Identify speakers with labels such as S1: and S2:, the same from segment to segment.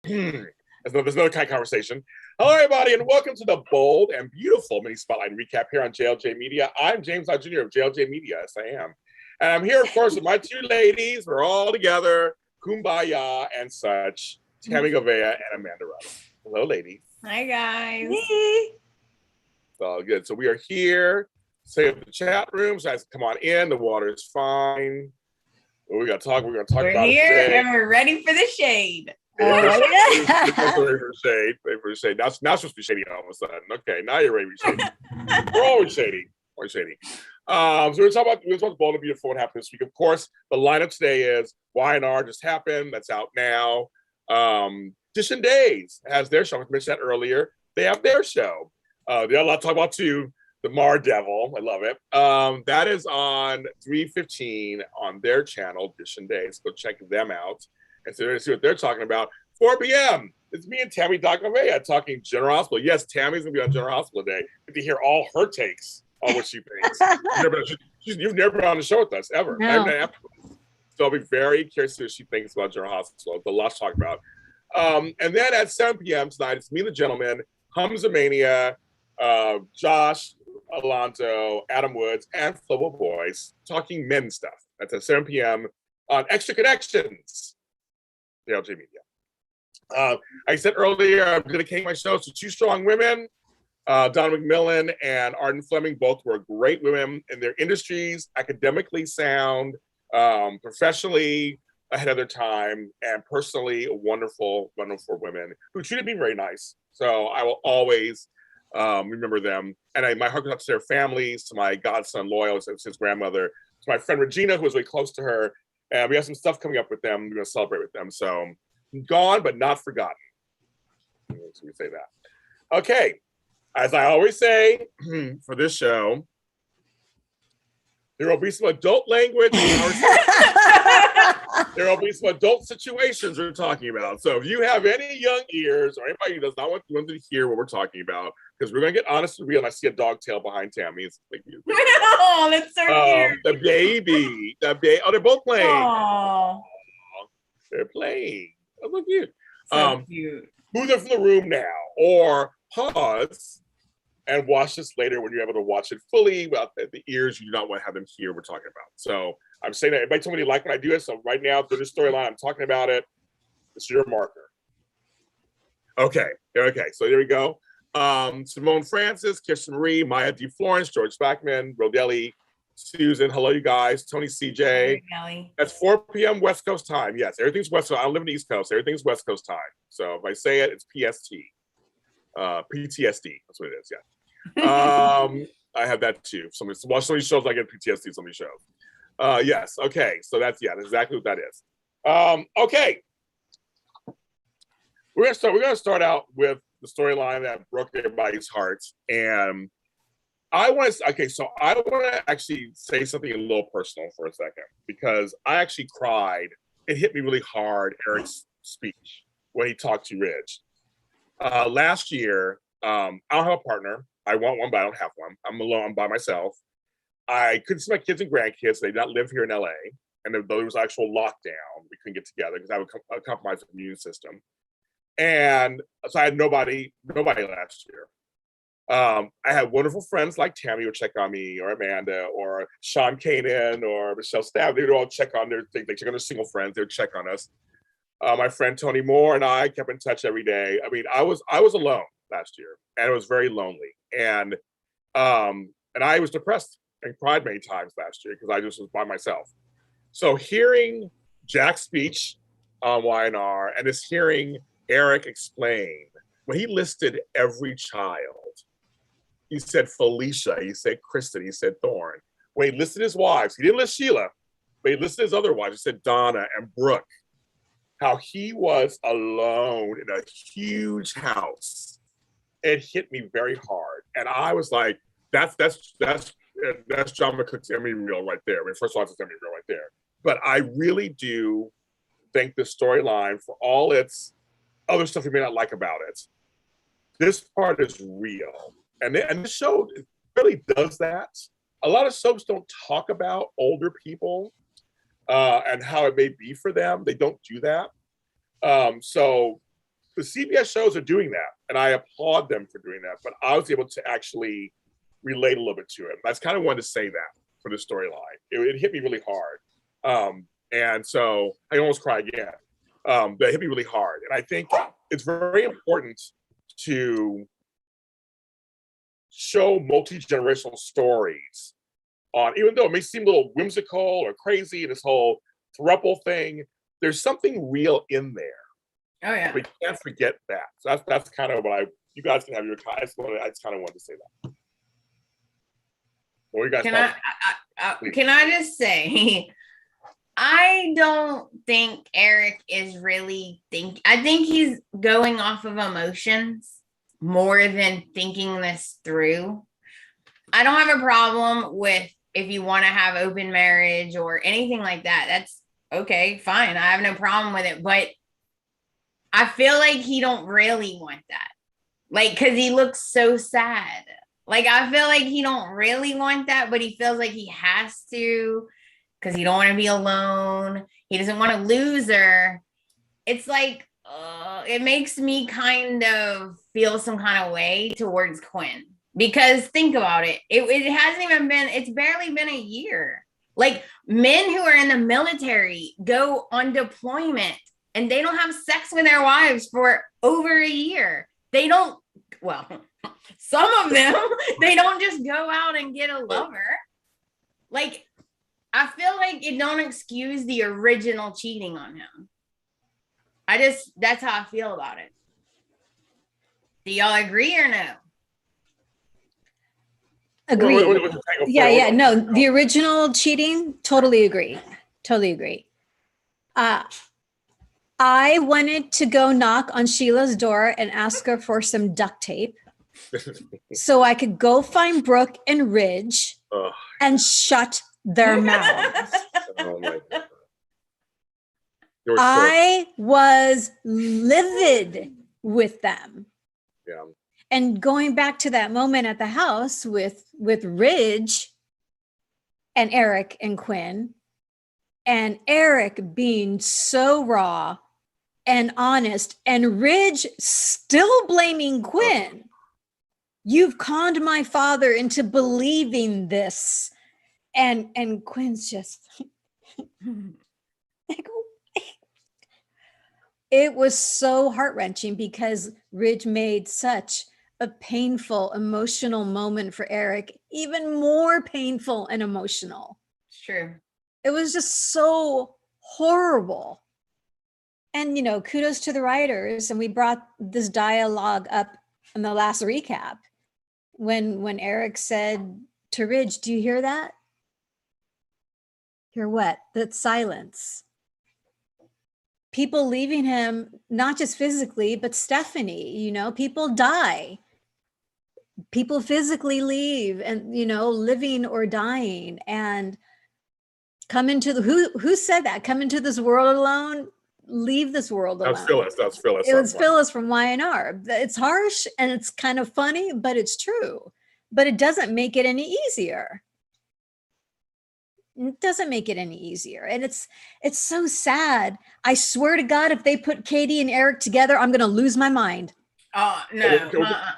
S1: There's another kind of conversation. Hello, everybody, and welcome to the bold and beautiful mini spotlight recap here on JLJ Media. I'm James I Jr. of JLJ Media. Yes, I am. And I'm here, of course, with my two ladies. We're all together, kumbaya and such. Tami Govea and Amanda Rudd. Hello, ladies.
S2: Hi, guys.
S3: Hey.
S1: It's all good. So we are here. Say up the chat rooms. Guys, come on in. The water is fine. We're going to talk
S2: We're
S1: about
S2: here
S1: it today.
S2: and we're ready for the shade.
S1: Ready for shade. Ready for shade. Now it's supposed to be shady all of a sudden. Okay, now you're ready to be shady. We're always shady. Always shady. So we're talking about Bold and Beautiful what happened this week. Of course, the lineup today is Y&R just happened. That's out now. Dish and Days has their show. I mentioned that earlier. They have their show. They have a lot to talk about too. The Mar Devil. I love it. That is on 3:15 on their channel, Dish and Days. Go check them out and see what they're talking about. 4 p.m. It's me and Tami Govea talking General Hospital. Yes, Tammy's going to be on General Hospital today. Get to hear all her takes on what she thinks. You've never been on the show with us, ever.
S3: No.
S1: So I'll be very curious what she thinks about General Hospital. There's a lot to talk about. And then at 7 p.m. tonight, it's me, the gentleman, Hamza Mania, Josh Alonso, Adam Woods, and Flobo Boys talking men stuff. That's at 7 p.m. on Extra Connections, the LJ Media. I said earlier, I'm dedicating my shows to two strong women. Donna McMillan and Arden Fleming both were great women in their industries, academically sound, professionally ahead of their time, and personally wonderful, wonderful women who treated me very nice. So I will always remember them. And my heart goes out to their families, to my godson Loyal, his grandmother, to my friend Regina, who was really close to her. And we have some stuff coming up with them. We're going to celebrate with them. So gone, but not forgotten. So we say that. Okay. As I always say for this show, there will be some adult language. There will be some adult situations we're talking about. So if you have any young ears or anybody who does not want to hear what we're talking about, because we're going to get honest and real, and I see a dog tail behind Tami. It's like,
S2: Oh, that's so cute.
S1: The baby. Oh, they're both playing.
S2: Aww.
S1: They're playing. Oh, look cute.
S2: So cute.
S1: Move them from the room now, or pause and watch this later when you're able to watch it fully without the ears. You do not want to have them hear what we're talking about. So I'm saying that everybody told me they like when I do it. So right now, through this storyline, I'm talking about it. It's your marker. Okay. So there we go. Simone Francis, Kirsten Marie, Maya D. Florence, George Backman, Rodelli, Susan. Hello, you guys. Tony CJ.
S2: Hi,
S1: That's 4 p.m. West Coast time. Yes, everything's West Coast. I don't live in the East Coast. Everything's West Coast time. So if I say it, it's PST. PTSD. That's what it is. Yeah. I have that too. Some of these shows I get PTSD. Some of these shows. Yes. Okay. So that's exactly what that is. Okay. We're gonna start out with the storyline that broke everybody's hearts, and I want to actually say something a little personal for a second, because I actually cried. It hit me really hard, Eric's speech when he talked to Ridge. Last year, I don't have a partner. I want one, but I don't have one. I'm alone. I'm by myself. I couldn't see my kids and grandkids. They did not live here in LA. And there was actual lockdown. We couldn't get together because I would compromise the immune system. And so I had nobody last year. I had wonderful friends like Tami would check on me, or Amanda, or Sean Kanan, or Michelle Stab. They would all check on they check on their single friends. They would check on us. My friend Tony Moore and I kept in touch every day. I mean, I was alone last year, and it was very lonely. And I was depressed and cried many times last year because I just was by myself. So hearing Jack's speech on Y&R and just hearing Eric explain, when he listed every child, he said Felicia, he said Kristen, he said Thorne. When he listed his wives, he didn't list Sheila, but he listed his other wives. He said Donna and Brooke. How he was alone in a huge house. It hit me very hard. And I was like, that's John McCook's Emmy reel right there. I mean, first of all, it's Emmy reel right there. But I really do think the storyline, for all its other stuff you may not like about it, this part is real. And the show really does that. A lot of soaps don't talk about older people and how it may be for them. They don't do that. So the CBS shows are doing that, and I applaud them for doing that. But I was able to actually relate a little bit to it. I just kind of wanted to say that for the storyline. It hit me really hard, and so I almost cried again. But it hit me really hard, and I think it's very important to show multi-generational stories on, even though it may seem a little whimsical or crazy, and this whole throuple thing, there's something real in there.
S2: Oh yeah.
S1: We can't forget that. So that's kind of what you guys can have your time. I just kind of wanted to say that. What you guys
S2: can I just say, I don't think Eric is really I think he's going off of emotions more than thinking this through. I don't have a problem with if you want to have open marriage or anything like that. That's okay, fine. I have no problem with it. But I feel like he don't really want that. Like, because he looks so sad. Like, I feel like he don't really want that, but he feels like he has to because he don't want to be alone. He doesn't want to lose her. It's like, it makes me kind of feel some kind of way towards Quinn. Because think about it. It hasn't even been, it's barely been a year. Like, men who are in the military go on deployment and they don't have sex with their wives for over a year. They don't, well, some of them, they don't just go out and get a lover. Like, I feel like it don't excuse the original cheating on him. That's how I feel about it. Do y'all agree or no?
S3: Agree. Yeah. No, the original cheating, totally agree. I wanted to go knock on Sheila's door and ask her for some duct tape so I could go find Brooke and Ridge and shut their mouths.
S1: Oh my God.
S3: I was livid with them.
S1: Yeah.
S3: And going back to that moment at the house with Ridge and Eric and Quinn, and Eric being so raw and honest, and Ridge still blaming Quinn. You've conned my father into believing this. And Quinn's just it was so heart-wrenching because Ridge made such a painful, emotional moment for Eric, even more painful and emotional.
S2: It's true.
S3: It was just so horrible. And, kudos to the writers. And we brought this dialogue up in the last recap when Eric said to Ridge, do you hear that? Hear what? That silence. People leaving him, not just physically, but Stephanie, people die. People physically leave and, living or dying, and come into who said that? Come into this world alone, leave this world alone.
S1: That's Phyllis.
S3: It was Phyllis from Y&R. It's harsh and it's kind of funny, but it's true. But it doesn't make it any easier. It doesn't make it any easier. And it's so sad. I swear to God, if they put Katie and Eric together, I'm going to lose my mind.
S2: Oh, no.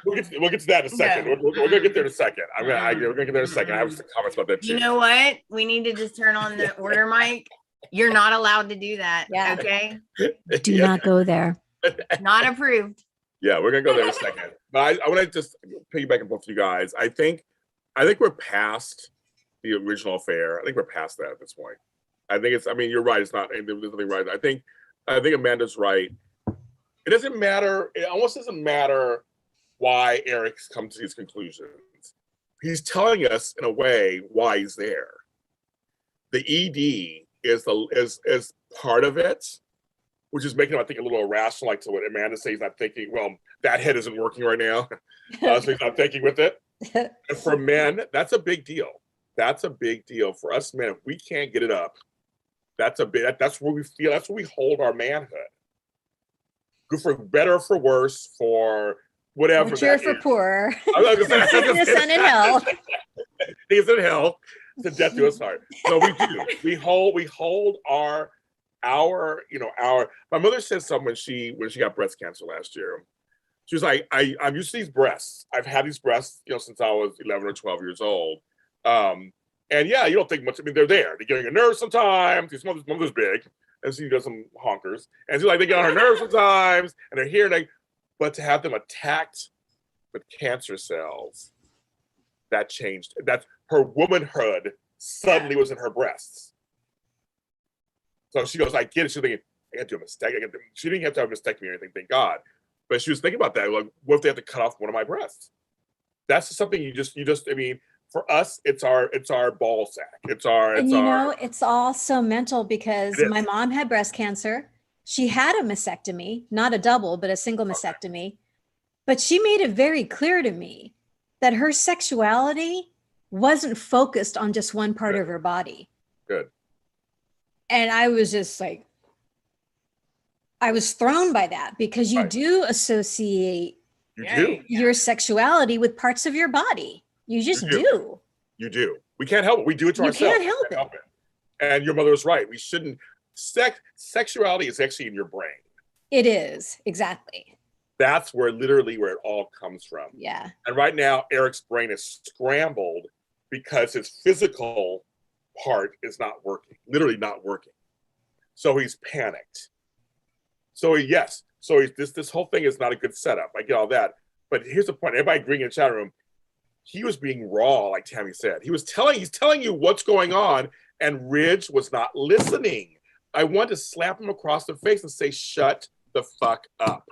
S1: We'll get to that in a second. No. We're going to get there in a second. We're going to get there in a second. I have some comments about that too.
S2: You know what? We need to just turn on the order mic. You're not allowed to do that. Yeah. Okay?
S3: Do not go there.
S2: Not approved.
S1: Yeah, we're going to go there in a second. But I want to just piggyback on both of you guys. I think we're past the original affair. I think we're past that at this point. You're right. It's not, there's nothing right. I think Amanda's right. It doesn't matter. It almost doesn't matter why Eric's come to these conclusions. He's telling us in a way why he's there. The ED is part of it, which is making him, I think, a little irrational, like to what Amanda says. He's not thinking, well, that head isn't working right now. So he's not thinking with it. And for men, that's a big deal. That's a big deal for us men. If we can't get it up, that's where we feel, that's where we hold our manhood. Good for better, for worse, for whatever.
S3: Mature for poor. Sickness and in health.
S1: Things in hell. To death do us hard. So we do. We hold our my mother said something when she got breast cancer last year. She was like, I'm used to these breasts. I've had these breasts, since I was 11 or 12 years old. And yeah, you don't think much. I mean, they're there. They get on your nerves sometimes. His mother's big, and she does some honkers. And she's like, they get on her nerves sometimes, and they're here. But to have them attacked with cancer cells, that changed. That her womanhood suddenly was in her breasts. So she goes, I get it. She's thinking, I got to do a mistake. She didn't have to have a mistake or anything, thank God. But she was thinking about that. Like, what if they have to cut off one of my breasts? That's just something you just. I mean, for us, it's our ball sack. It's
S3: all so mental because my mom had breast cancer. She had a mastectomy, not a double, but a single mastectomy. But she made it very clear to me that her sexuality wasn't focused on just one part of her body.
S1: Good.
S3: And I was just like, I was thrown by that because you do associate your sexuality with parts of your body. You just do.
S1: You do. We can't help it. We do it to ourselves.
S3: You can't help it.
S1: And your mother was right. We shouldn't. Sexuality is actually in your brain.
S3: It is. Exactly.
S1: That's literally where it all comes from.
S3: Yeah.
S1: And right now, Eric's brain is scrambled because his physical part is not working, literally not working. So he's panicked. So this whole thing is not a good setup. I get all that. But here's the point. Everybody agreeing in the chat room, he was being raw, like Tami said. He's telling you what's going on, and Ridge was not listening. I wanted to slap him across the face and say, shut the fuck up.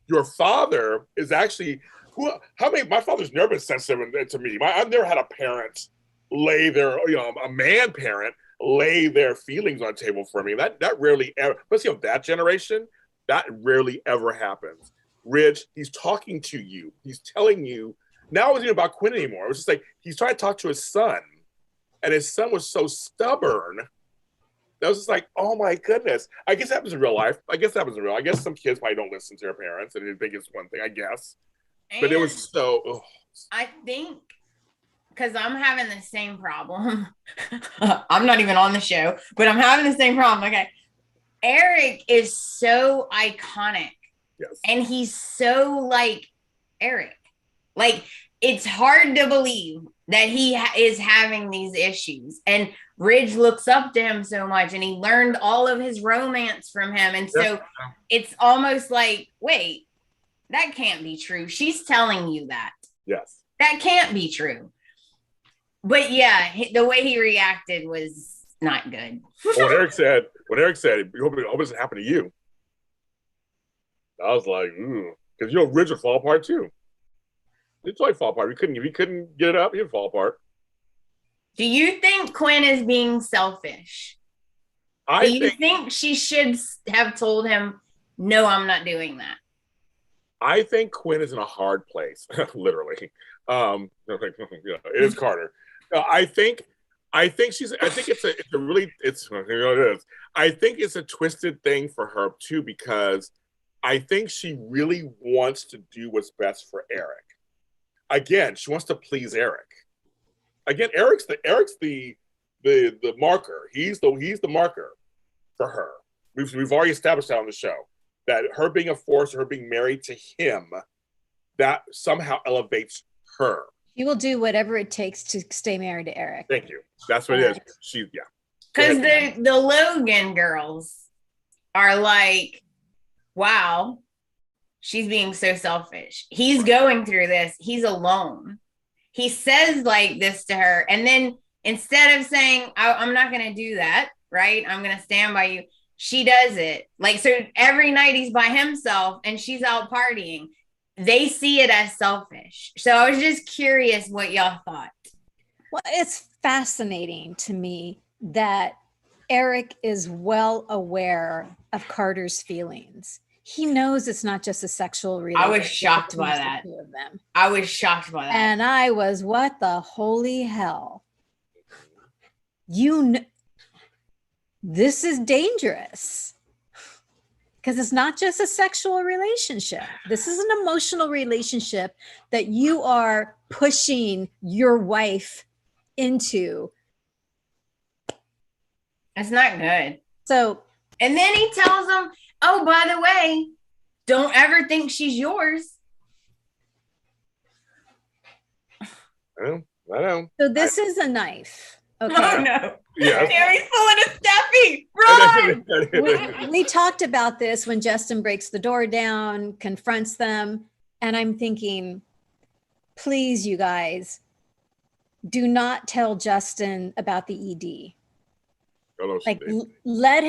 S1: Your father is actually my father's never been sensitive to me. I've never had a parent lay their, a man parent lay their feelings on the table for me. That rarely ever, especially of that generation, that rarely ever happens. Ridge, he's talking to you. He's telling you. Now it wasn't even about Quinn anymore. It was just like he's trying to talk to his son, and his son was so stubborn. That was just like, oh my goodness. I guess that happens in real life. I guess some kids probably don't listen to their parents, and they think it's one thing. I guess, but it was so. Ugh.
S2: I think because I'm having the same problem. I'm not even on the show, but I'm having the same problem. Okay, Eric is so iconic,
S1: yes,
S2: and he's so like Eric. Like, it's hard to believe that he is having these issues. And Ridge looks up to him so much, and he learned all of his romance from him. And so it's almost like, wait, that can't be true. She's telling you that.
S1: Yes.
S2: That can't be true. But yeah, the way he reacted was not good.
S1: What Eric said, you hope it doesn't happen to you. I was like, ooh. Because, Ridge would fall apart too. It's like fall apart. If he couldn't get it up, he'd fall apart.
S2: Do you think Quinn is being selfish? Do you think she should have told him, no, I'm not doing that?
S1: I think Quinn is in a hard place, literally. It is Carter. I think it's a twisted thing for her too, because I think she really wants to do what's best for Eric. Again, she wants to please Eric. Again, Eric's the marker. He's the marker for her. We've already established that on the show, that her being a force, her being married to him, that somehow elevates her.
S3: She will do whatever it takes to stay married to Eric.
S1: Thank you. That's what it is.
S2: Because the Logan girls are like, wow, she's being so selfish. He's going through this. He's alone. He says like this to her. And then instead of saying, I'm not going to do that, right? I'm going to stand by you. She does it. Like, so every night he's by himself and she's out partying. They see it as selfish. So I was just curious what y'all thought.
S3: Well, it's fascinating to me that Eric is well aware of Carter's feelings. He knows it's not just a sexual relationship.
S2: I was shocked by that. And
S3: I was, what the holy hell? This is dangerous. Because it's not just a sexual relationship. This is an emotional relationship that you are pushing your wife into.
S2: That's not good.
S3: So
S2: And then he tells them, oh, by the way, don't ever think she's yours.
S1: I know.
S3: So this is a knife. Okay.
S2: Oh, no.
S1: Yeah.
S2: He's pulling a Steffi. Run!
S3: We talked about this when Justin breaks the door down, confronts them. And I'm thinking, please, you guys, do not tell Justin about the ED. Like, let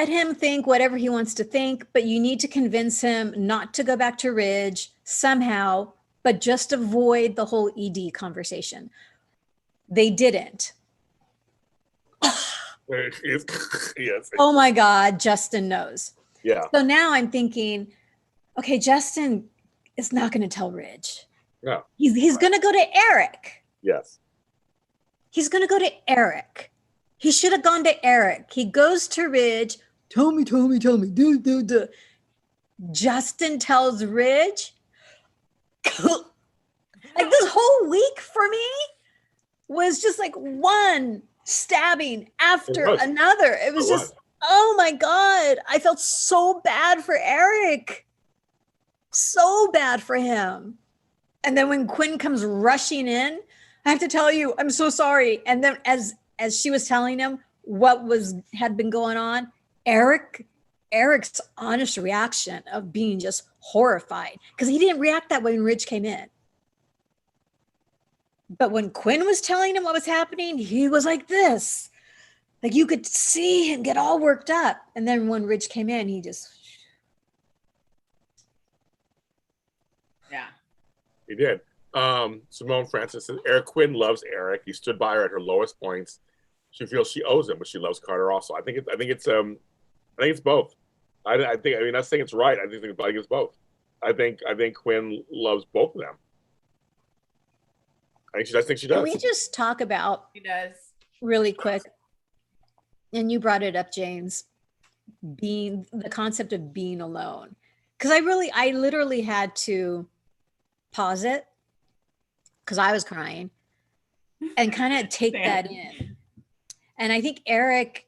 S3: him think whatever he wants to think, but you need to convince him not to go back to Ridge somehow, but just avoid the whole ED conversation. They didn't.
S1: Yes.
S3: Oh my God, Justin knows.
S1: Yeah.
S3: So now I'm thinking, okay, Justin is not going to tell Ridge.
S1: No.
S3: He's going to go to Eric.
S1: Yes.
S3: He's going to go to Eric. He should have gone to Eric. He goes to Ridge. Tell me. Do. Justin tells Ridge. Like this whole week for me was just like one stabbing after another. It was just, oh my God. I felt so bad for Eric. So bad for him. And then when Quinn comes rushing in, I have to tell you, I'm so sorry. And then as she was telling him what had been going on, Eric's honest reaction of being just horrified, because he didn't react that way when Ridge came in. But when Quinn was telling him what was happening, he was like this. Like you could see him get all worked up. And then when Ridge came in, he just...
S2: Yeah.
S1: He did. Simone Francis says Eric Quinn loves Eric. He stood by her at her lowest points. She feels she owes him, but she loves Carter also. I think it's both. I not saying it's right. I think it's both. I think Quinn loves both of them. I think she does.
S3: Can we just talk about
S2: He does.
S3: really quick? And you brought it up, James, being the concept of being alone. Because I literally had to pause it because I was crying and kind of take that in. And I think Eric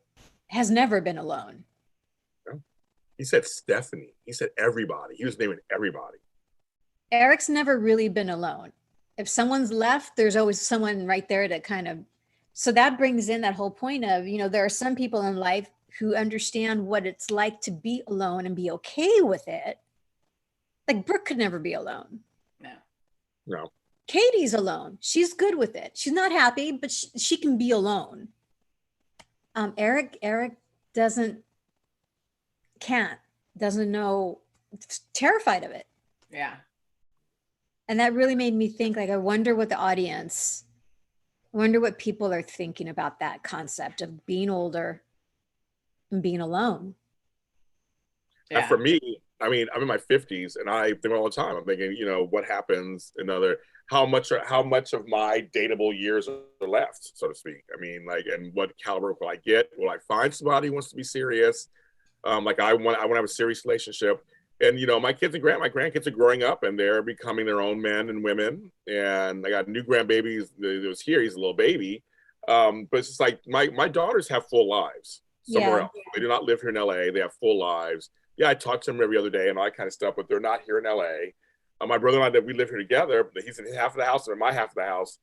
S3: has never been alone.
S1: He said Stephanie. He said everybody. He was naming everybody.
S3: Eric's never really been alone. If someone's left, there's always someone right there to kind of, so that brings in that whole point of, there are some people in life who understand what it's like to be alone and be okay with it. Like Brooke could never be alone.
S1: No.
S3: Katie's alone. She's good with it. She's not happy, but she can be alone. Eric doesn't know, terrified of it.
S2: Yeah.
S3: And that really made me think, like, I wonder what people are thinking about that concept of being older and being alone.
S1: Yeah. And for me, I'm in my 50s and I think all the time, I'm thinking, what happens how much of my dateable years are left, so to speak. And what caliber will I get? Will I find somebody who wants to be serious? I want to have a serious relationship. And, my grandkids are growing up and they're becoming their own men and women. And I got new grandbabies that was here. He's a little baby. But it's just like my daughters have full lives somewhere else. They do not live here in LA. They have full lives. Yeah, I talk to them every other day and all that kind of stuff, but they're not here in LA. My brother and I, we live here together, but he's in his half of the house and in my half of the house.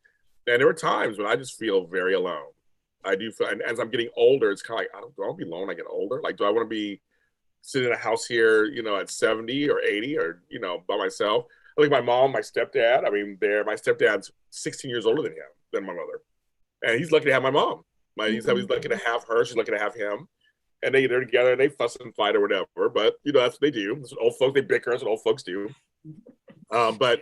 S1: And there were times when I just feel very alone. I do feel, and as I'm getting older, it's kind of like, do I want to be alone when I get older? Like, do I want to be sitting in a house here, at 70 or 80 or, by myself? I think my mom, my stepdad, my stepdad's 16 years older than my mother. And he's lucky to have my mom. He's lucky to have her. She's lucky to have him. And they're together and they fuss and fight or whatever. But, that's what they do. That's what old folks, they bicker. That's what old folks do. But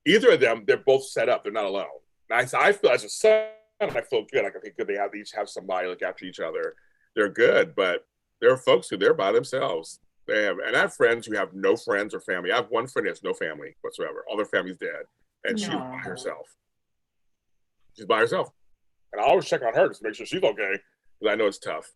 S1: either of them, they're both set up. They're not alone. And I feel as a son, I feel good. Like, okay, good. They each have somebody look after each other. They're good. But there are folks who they're by themselves. And I have friends who have no friends or family. I have one friend who has no family whatsoever. All their family's dead. And she's by herself. She's by herself. And I always check on her just to make sure she's okay. Because I know it's tough.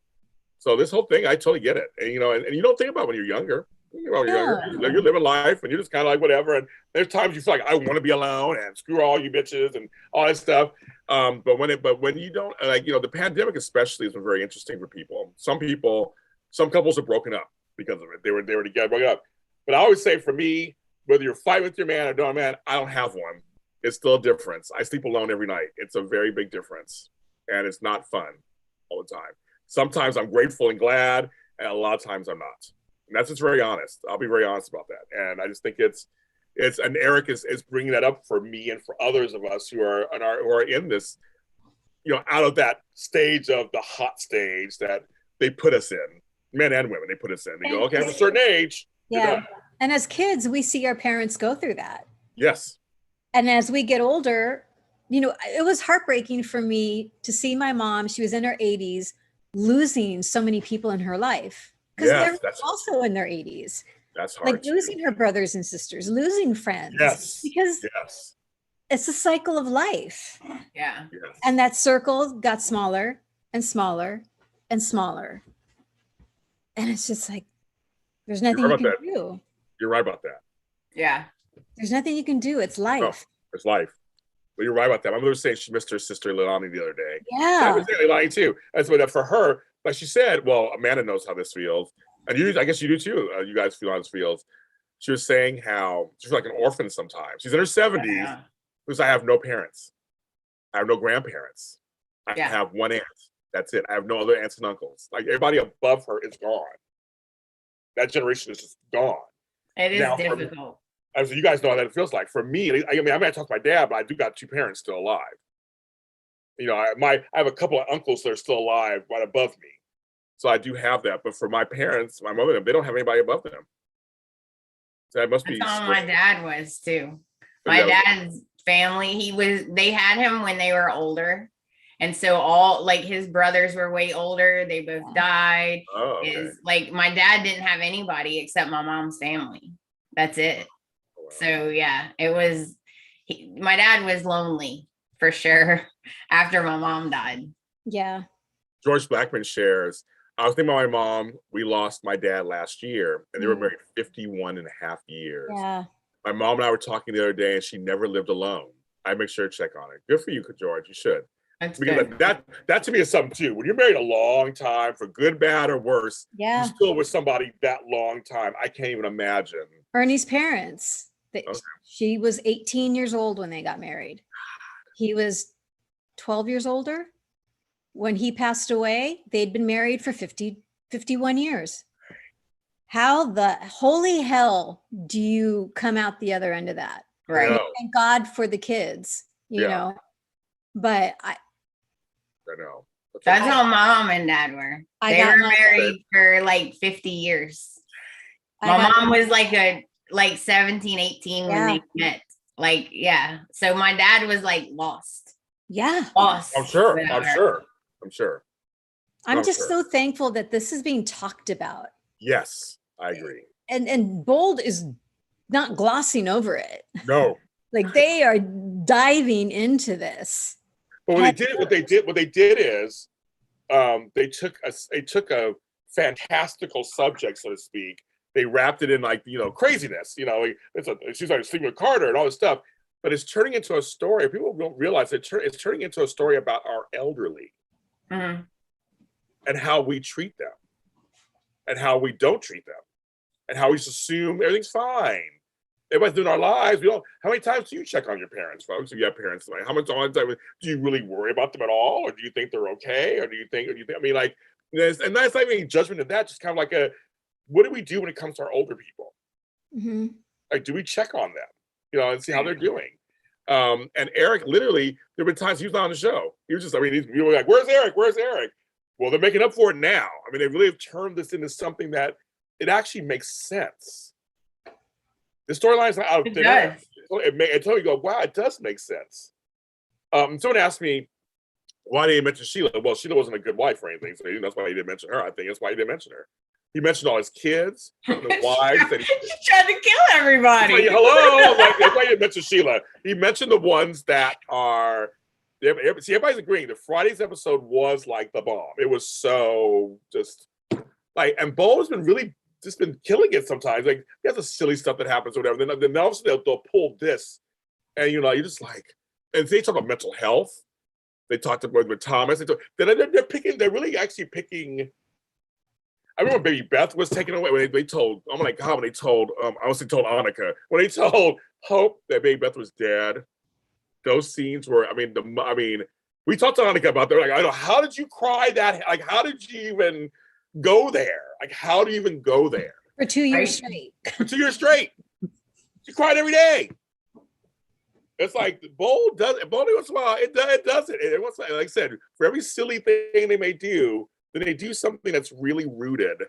S1: So this whole thing, I totally get it. And, and you don't think about it when you're younger. You know, you're living life, and you're just kind of like whatever. And there's times you feel like I want to be alone, and screw all you bitches, and all that stuff. But when you don't, like, you know, the pandemic especially has been very interesting for people. Some couples have broken up because of it. They were together, broken up. But I always say, for me, whether you're fighting with your man or don't man, I don't have one. It's still a difference. I sleep alone every night. It's a very big difference, and it's not fun all the time. Sometimes I'm grateful and glad, and a lot of times I'm not. And that's just very honest. I'll be very honest about that. And I just think and Eric is bringing that up for me and for others of us who are in this, you know, out of that stage of the hot stage that they put us in, men and women. They put us in. They go, okay, at a certain age.
S3: Yeah. And as kids, we see our parents go through that.
S1: Yes.
S3: And as we get older, you know, it was heartbreaking for me to see my mom. She was in her 80s, losing so many people in her life. Because they're also in their 80s.
S1: That's hard.
S3: Like losing her brothers and sisters, losing friends.
S1: Yes.
S3: Because it's a cycle of life.
S2: Yeah.
S1: Yes.
S3: And that circle got smaller and smaller and smaller. And it's just like, there's nothing you can do.
S1: You're right about that.
S2: Yeah.
S3: There's nothing you can do. It's life.
S1: No, it's life. But you're right about that. My mother was saying she missed her sister Leilani the other day.
S3: Yeah.
S1: I was saying Leilani too. And so for her, like she said, well, Amanda knows how this feels. And I guess you do too. You guys feel how this feels. She was saying how she's like an orphan sometimes. She's in her 70s. Because I have no parents. I have no grandparents. I have one aunt. That's it. I have no other aunts and uncles. Like everybody above her is gone. That generation is just gone.
S2: It is difficult.
S1: So you guys know how that feels like. For me, I mean, I may talk to my dad, but I do got two parents still alive. You know, I have a couple of uncles that are still alive right above me. So I do have that. But for my parents, my mother, they don't have anybody above them. So that must be.
S2: That's how my dad was too. My dad's family, they had him when they were older. And so all like his brothers were way older. They both died.
S1: Oh, okay.
S2: Like my dad didn't have anybody except my mom's family. That's it. Oh, wow. So yeah, my dad was lonely for sure after my mom died.
S3: Yeah.
S1: George Blackman shares, I was thinking about my mom. We lost my dad last year, and they were married 51 and a half years.
S3: Yeah.
S1: My mom and I were talking the other day, and she never lived alone. I make sure to check on her. Good for you, George. You should. Because that to me is something too. When you're married a long time, for good, bad, or worse, you're still with somebody that long time. I can't even imagine.
S3: Ernie's parents. She was 18 years old when they got married. He was 12 years older. When he passed away, they'd been married for 51 years. How the holy hell do you come out the other end of that?
S2: Right.
S3: Thank God for the kids, you know. But I
S1: know.
S2: That's how mom and dad were. They were married for like 50 years. My mom was like 17, 18 when they met. Like, yeah. So my dad was like lost.
S3: Yeah.
S2: Lost.
S1: I'm sure.
S3: I'm just so thankful that this is being talked about.
S1: Yes, I agree.
S3: And Bold is not glossing over it.
S1: No.
S3: Like they are diving into this.
S1: But what they did is they took a fantastical subject, so to speak. They wrapped it in like, you know, craziness. You know, she's like sleeping with Carter and all this stuff. But it's turning into a story. People don't realize it's turning into a story about our elderly and how we treat them and how we don't treat them and how we just assume everything's fine. Everybody's doing our lives. How many times do you check on your parents, folks? If you have parents, like how much time do you really worry about them at all, or do you think they're okay, or do you think? I mean, like, and that's not any judgment of that. Just kind of like what do we do when it comes to our older people? Mm-hmm. Like, do we check on them, you know, and see how they're doing? And Eric, literally, there have been times he was on the show. He was just, I mean, you were like, "Where's Eric? Where's Eric?" Well, they're making up for it now. I mean, they really have turned this into something that it actually makes sense. The storyline is not out of thin air. It totally go, wow, it does make sense. Someone asked me, why didn't he mention Sheila? Well, Sheila wasn't a good wife or anything, so that's why he didn't mention her. I think that's why he didn't mention her. He mentioned all his kids, the wives.
S2: He's trying to kill everybody.
S1: Like, hello, that's why he didn't mention Sheila. He mentioned the ones that are. See, everybody's agreeing. The Friday's episode was like the bomb. It was so just like, and Bo has been really just been killing it sometimes. Like, there's the silly stuff that happens or whatever. Then all of a sudden they'll pull this, and you're just like, and they talk about mental health. They talked about with Thomas. They're picking. They're really actually picking. I remember Baby Beth was taken away when they told. Oh my God! When they told, I honestly told Annika when they told Hope that Baby Beth was dead. Those scenes were. We talked to Annika about that. Like, I know, how did you cry that? Like, how did you even go there? Like, how do you even go there?
S3: For 2 years straight.
S1: For 2 years straight. She cried every day. It's like Bold does it. Bold once in a while, it does it. And like I said, for every silly thing they may do, then they do something that's really rooted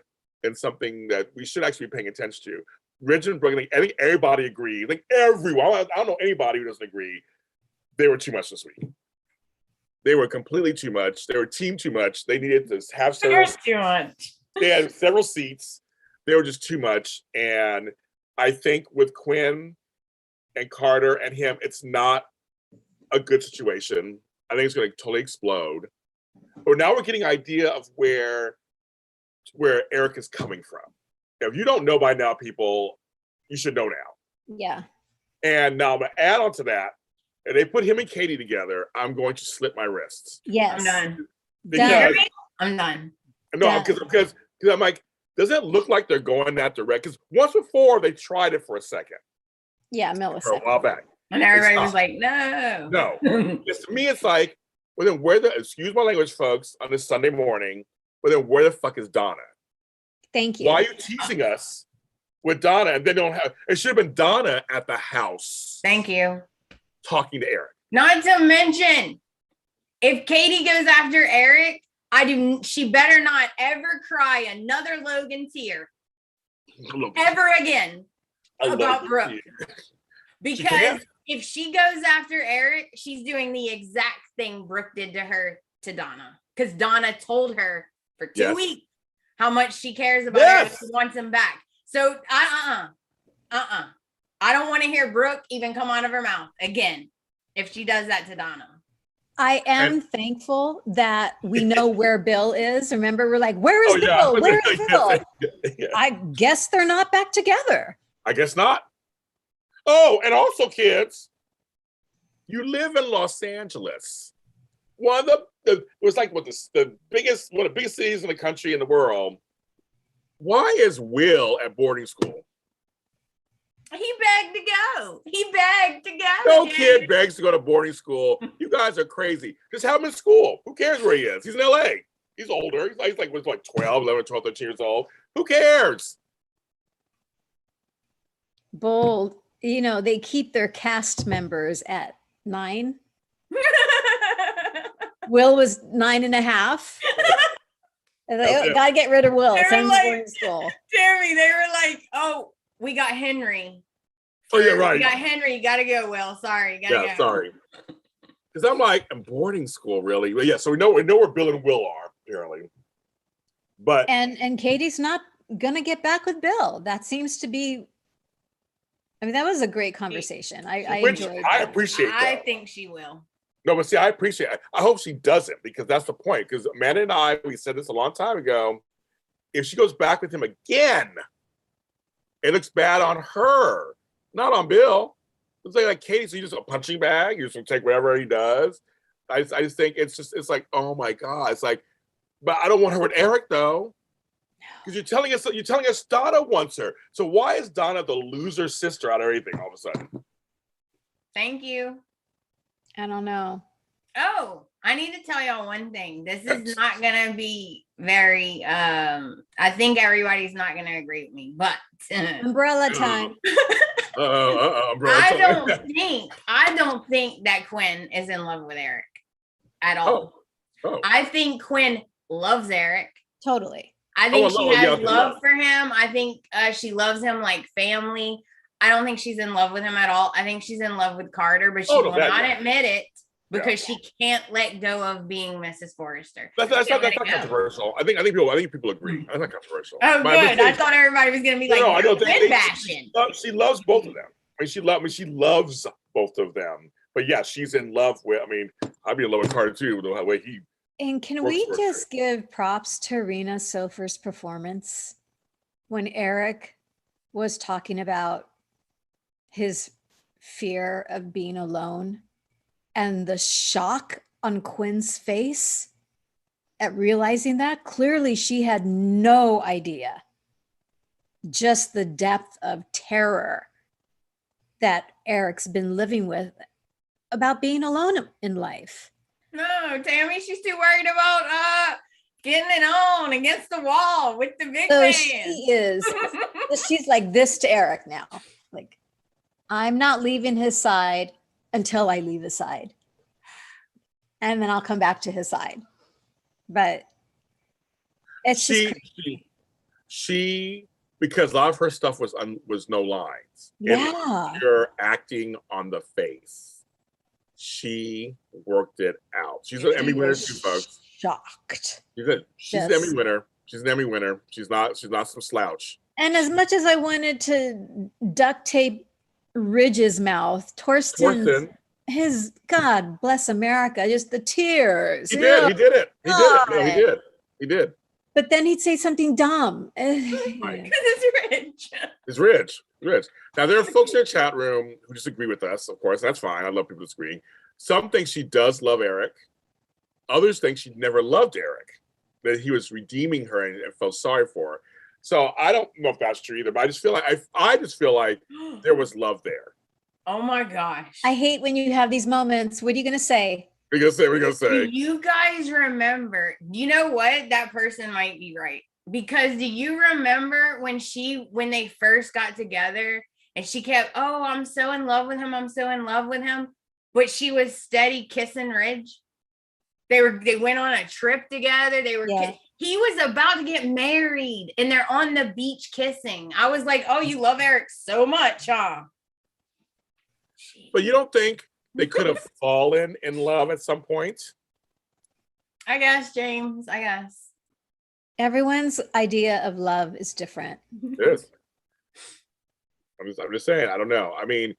S1: in something that we should actually be paying attention to. Rich and Brooke, I think everybody agrees. Like everyone, I don't know anybody who doesn't agree. They were too much this week. They were completely too much. They were team too much. They needed to have several.
S2: Too much.
S1: They had several seats. They were just too much. And I think with Quinn and Carter and him, it's not a good situation. I think it's going to totally explode. But now we're getting an idea of where Eric is coming from. Now, if you don't know by now, people, you should know now.
S3: Yeah.
S1: And now I'm going to add on to that. And they put him and Katie together, I'm going to slip my wrists.
S3: Yes.
S2: I'm done.
S1: Because,
S2: I'm done.
S1: No, because I'm like, does it look like they're going that direct? Because once before they tried it for a second.
S3: Yeah,
S1: For a
S3: millisecond.
S1: while back.
S2: And everybody was like, no.
S1: No. To me, it's like, well, then excuse my language, folks, on this Sunday morning, well, then where the fuck is Donna?
S3: Thank you.
S1: Why are you teasing us with Donna? And they don't have, it should have been Donna at the house.
S2: Thank you.
S1: Talking to Eric.
S2: Not to mention, if Katie goes after Eric, she better not ever cry another Logan tear ever again about Brooke. Because if she goes after Eric, she's doing the exact thing Brooke did to her to Donna. Because Donna told her for 2 weeks how much she cares about her and she wants him back. So I don't want to hear Brooke even come out of her mouth again if she does that to Donna.
S3: I am thankful that we know where Bill is. Remember, we're like, where is Bill? Where is Bill? I guess they're not back together.
S1: I guess not. Oh, and also, kids, you live in Los Angeles. One of it was like one of the biggest cities in the country in the world. Why is Will at boarding school?
S2: He begged to go.
S1: No kid begs to go to boarding school. You guys are crazy. Just have him in school. Who cares where he is? He's in LA. He's older. He's like 12, 11, 12, 13 years old. Who cares?
S3: Bold. They keep their cast members at 9. Will was 9.5. Gotta get rid of Will. Send him to boarding school.
S2: Jeremy, they were like, oh, we got Henry.
S1: Oh, yeah, right.
S2: We got Henry. You gotta go, Will. Sorry. Gotta go.
S1: Sorry. Because I'm like, in boarding school, really? But yeah, so we know where Bill and Will are, apparently. But
S3: and Katie's not gonna get back with Bill. That seems to be. I mean, that was a great conversation. I enjoyed.
S1: I appreciate that.
S2: I think she will.
S1: No, but see, I appreciate it. I hope she doesn't, because that's the point. Because Amanda and we said this a long time ago. If she goes back with him again, it looks bad on her, not on Bill. It's like Katie, so you're just a punching bag. You're just gonna take whatever he does. I just think it's like, oh my God. It's like, but I don't want her with Eric though. Because you're telling us Donna wants her. So why is Donna the loser sister out of everything all of a sudden?
S2: Thank you.
S3: I don't know.
S2: Oh, I need to tell y'all one thing. This is not gonna be very I think everybody's not gonna agree with me, but
S3: umbrella time.
S2: I don't think that Quinn is in love with Eric at all.
S1: Oh.
S2: I think Quinn loves Eric.
S3: Totally.
S2: I think she has love for him. I think she loves him like family. I don't think she's in love with him at all. I think she's in love with Carter, but she will not admit it because she can't let go of being Mrs. Forrester.
S1: That's not controversial. I think people agree. That's not controversial.
S2: Oh, good. I thought everybody was going to be like,
S1: no, I don't think
S2: bashing.
S1: She loves both of them. She loves both of them. But yeah, she's in love with. I mean, I'd be in love with Carter too, the way he.
S3: And can we just give props to Rena Sofer's performance? when Eric was talking about his fear of being alone and the shock on Quinn's face at realizing that? Clearly, she had no idea just the depth of terror that Eric's been living with about being alone in life.
S2: No, Tammy, she's too worried about getting it on against the wall with the big
S3: So
S2: man.
S3: she is, she's like this to Eric now. Like, I'm not leaving his side until I leave his side. And then I'll come back to his side. But it's just crazy.
S1: She because a lot of her stuff was no lines.
S3: Yeah.
S1: You're acting on the face. She worked it out. She's an Emmy winner too, folks.
S3: Shocked.
S1: She's an Emmy winner. She's an Emmy winner. She's not some slouch.
S3: And as much as I wanted to duct tape Ridge's mouth, Torsten, his God bless America, just the tears.
S1: He did it. No, he did.
S3: But then he'd say something dumb.
S2: Because it's
S1: rich. Now, there are folks in the chat room who disagree with us, of course. That's fine. I love people disagreeing. Some think she does love Eric. Others think she never loved Eric, that he was redeeming her and felt sorry for her. So I don't know if that's true either, but I just feel like there was love there.
S2: Oh my gosh.
S3: I hate when you have these moments. What are you going to say?
S1: We're gonna say.
S2: Do you guys remember? You know what? That person might be right. Because do you remember when they first got together and she kept, oh, I'm so in love with him. I'm so in love with him. But she was steady kissing Ridge. They went on a trip together. He was about to get married and they're on the beach kissing. I was like, oh, you love Eric so much, huh?
S1: But you don't think they could have fallen in love at some point?
S2: I guess, James.
S3: Everyone's idea of love is different.
S1: It is. I'm just saying. I don't know. I mean,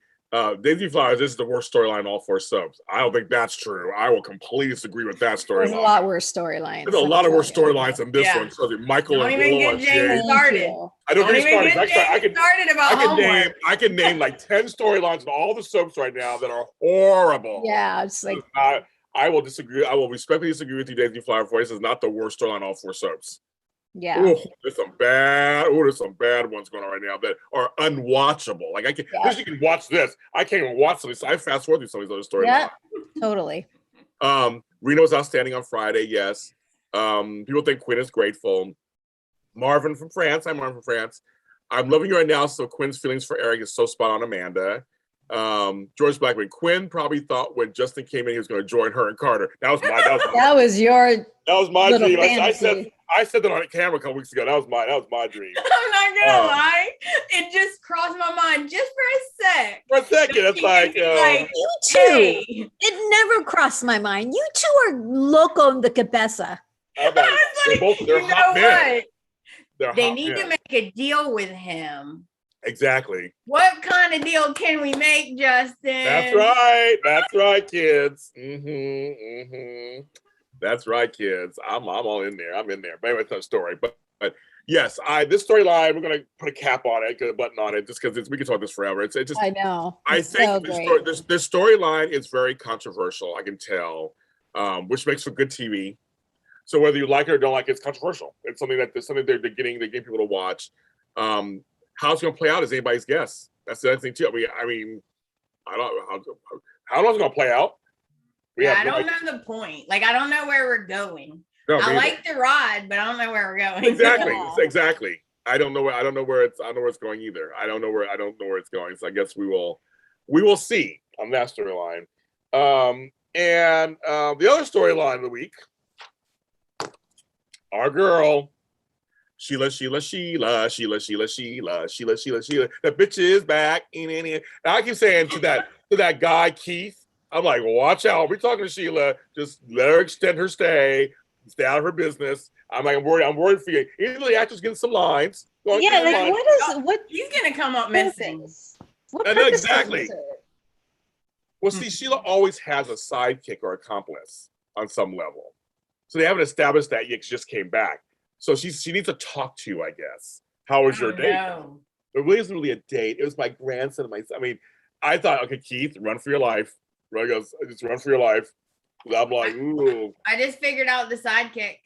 S1: Daisy Flowers, this is the worst storyline in all 4 soaps. I don't think that's true. I will completely disagree with that storyline.
S3: There's a lot worse storylines.
S1: There's a lot of worse storylines than this one. So Michael
S2: don't even get James started.
S1: I don't even get started. I can name like 10 storylines in all the soaps right now that are horrible.
S3: Yeah, it's like
S1: I will disagree. I will respectfully disagree with you, Daisy Flower. This is not the worst storyline in all 4 soaps.
S3: Yeah.
S1: Ooh, there's some bad ones going on right now that are unwatchable. Like I can, you can watch this. I can't even watch some of these. I fast forward through some of these other stories.
S3: Yeah, totally.
S1: Reno was outstanding on Friday. Yes. People think Quinn is grateful. Marvin from France. I'm Marvin from France. I'm loving you right now. So Quinn's feelings for Eric is so spot on, Amanda. George Blackman. Quinn probably thought when Justin came in, he was going to join her and Carter. That was my dream. I said that on camera a couple weeks ago. That was my dream.
S2: I'm not gonna lie. It just crossed my mind just for a sec.
S1: For a second, it's like
S3: you two. Hey. It never crossed my mind. You two are loco in the cabeza.
S1: They're hot men.
S2: They need to make a deal with him.
S1: Exactly.
S2: What kind of deal can we make, Justin?
S1: That's right, kids. That's right, kids. I'm all in there. I'm in there. Maybe it's a story, but yes, this storyline, we're gonna put a cap on it, get a button on it, just because we can talk this forever. It's just.
S3: I know.
S1: I think this storyline is very controversial. I can tell, which makes for good TV. So whether you like it or don't like it, it's controversial. It's something they're getting people to watch. How it's gonna play out is anybody's guess. That's the other thing too. I mean, I don't know how long it's gonna play out.
S2: I don't know the point. Like, I don't know where we're going. No, I like the ride, but I don't know where we're going.
S1: Exactly. I don't know where it's going either. I don't know where it's going. So I guess we will see on that storyline. And the other storyline of the week, our girl, Sheila. The bitch is back. And I keep saying to that guy, Keith, I'm like, watch out. We're talking to Sheila. Just let her extend her stay out of her business. I'm like, I'm worried for you. Even the actor's getting some lines.
S2: What he's gonna come up missing?
S1: Exactly. Well, see, Sheila always has a sidekick or accomplice on some level. So they haven't established that yet. She just came back. So she needs to talk to, I guess. How was your date?
S2: No.
S1: It really isn't really a date. It was my grandson and my son. I mean, I thought, okay, Keith, run for your life. Ron goes, just run for your life. And I'm like, ooh.
S2: I just figured out the sidekick.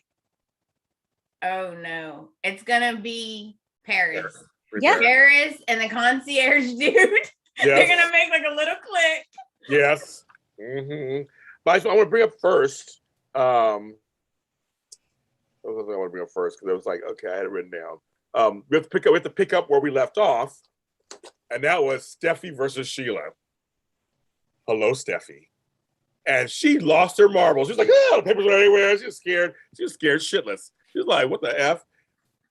S2: Oh no. It's gonna be Paris.
S3: Yeah.
S2: Paris and the concierge dude.
S1: Yes.
S2: They're gonna make like a little click.
S1: Yes. Mm-hmm. But I want to bring up first. What was I want to bring up first? Because it was like, okay, I had it written down. We have to pick up where we left off, and that was Steffi versus Sheila. Hello, Steffi. And she lost her marbles. She was like, oh, the papers are everywhere. She was scared. She was scared shitless. She was like, what the F?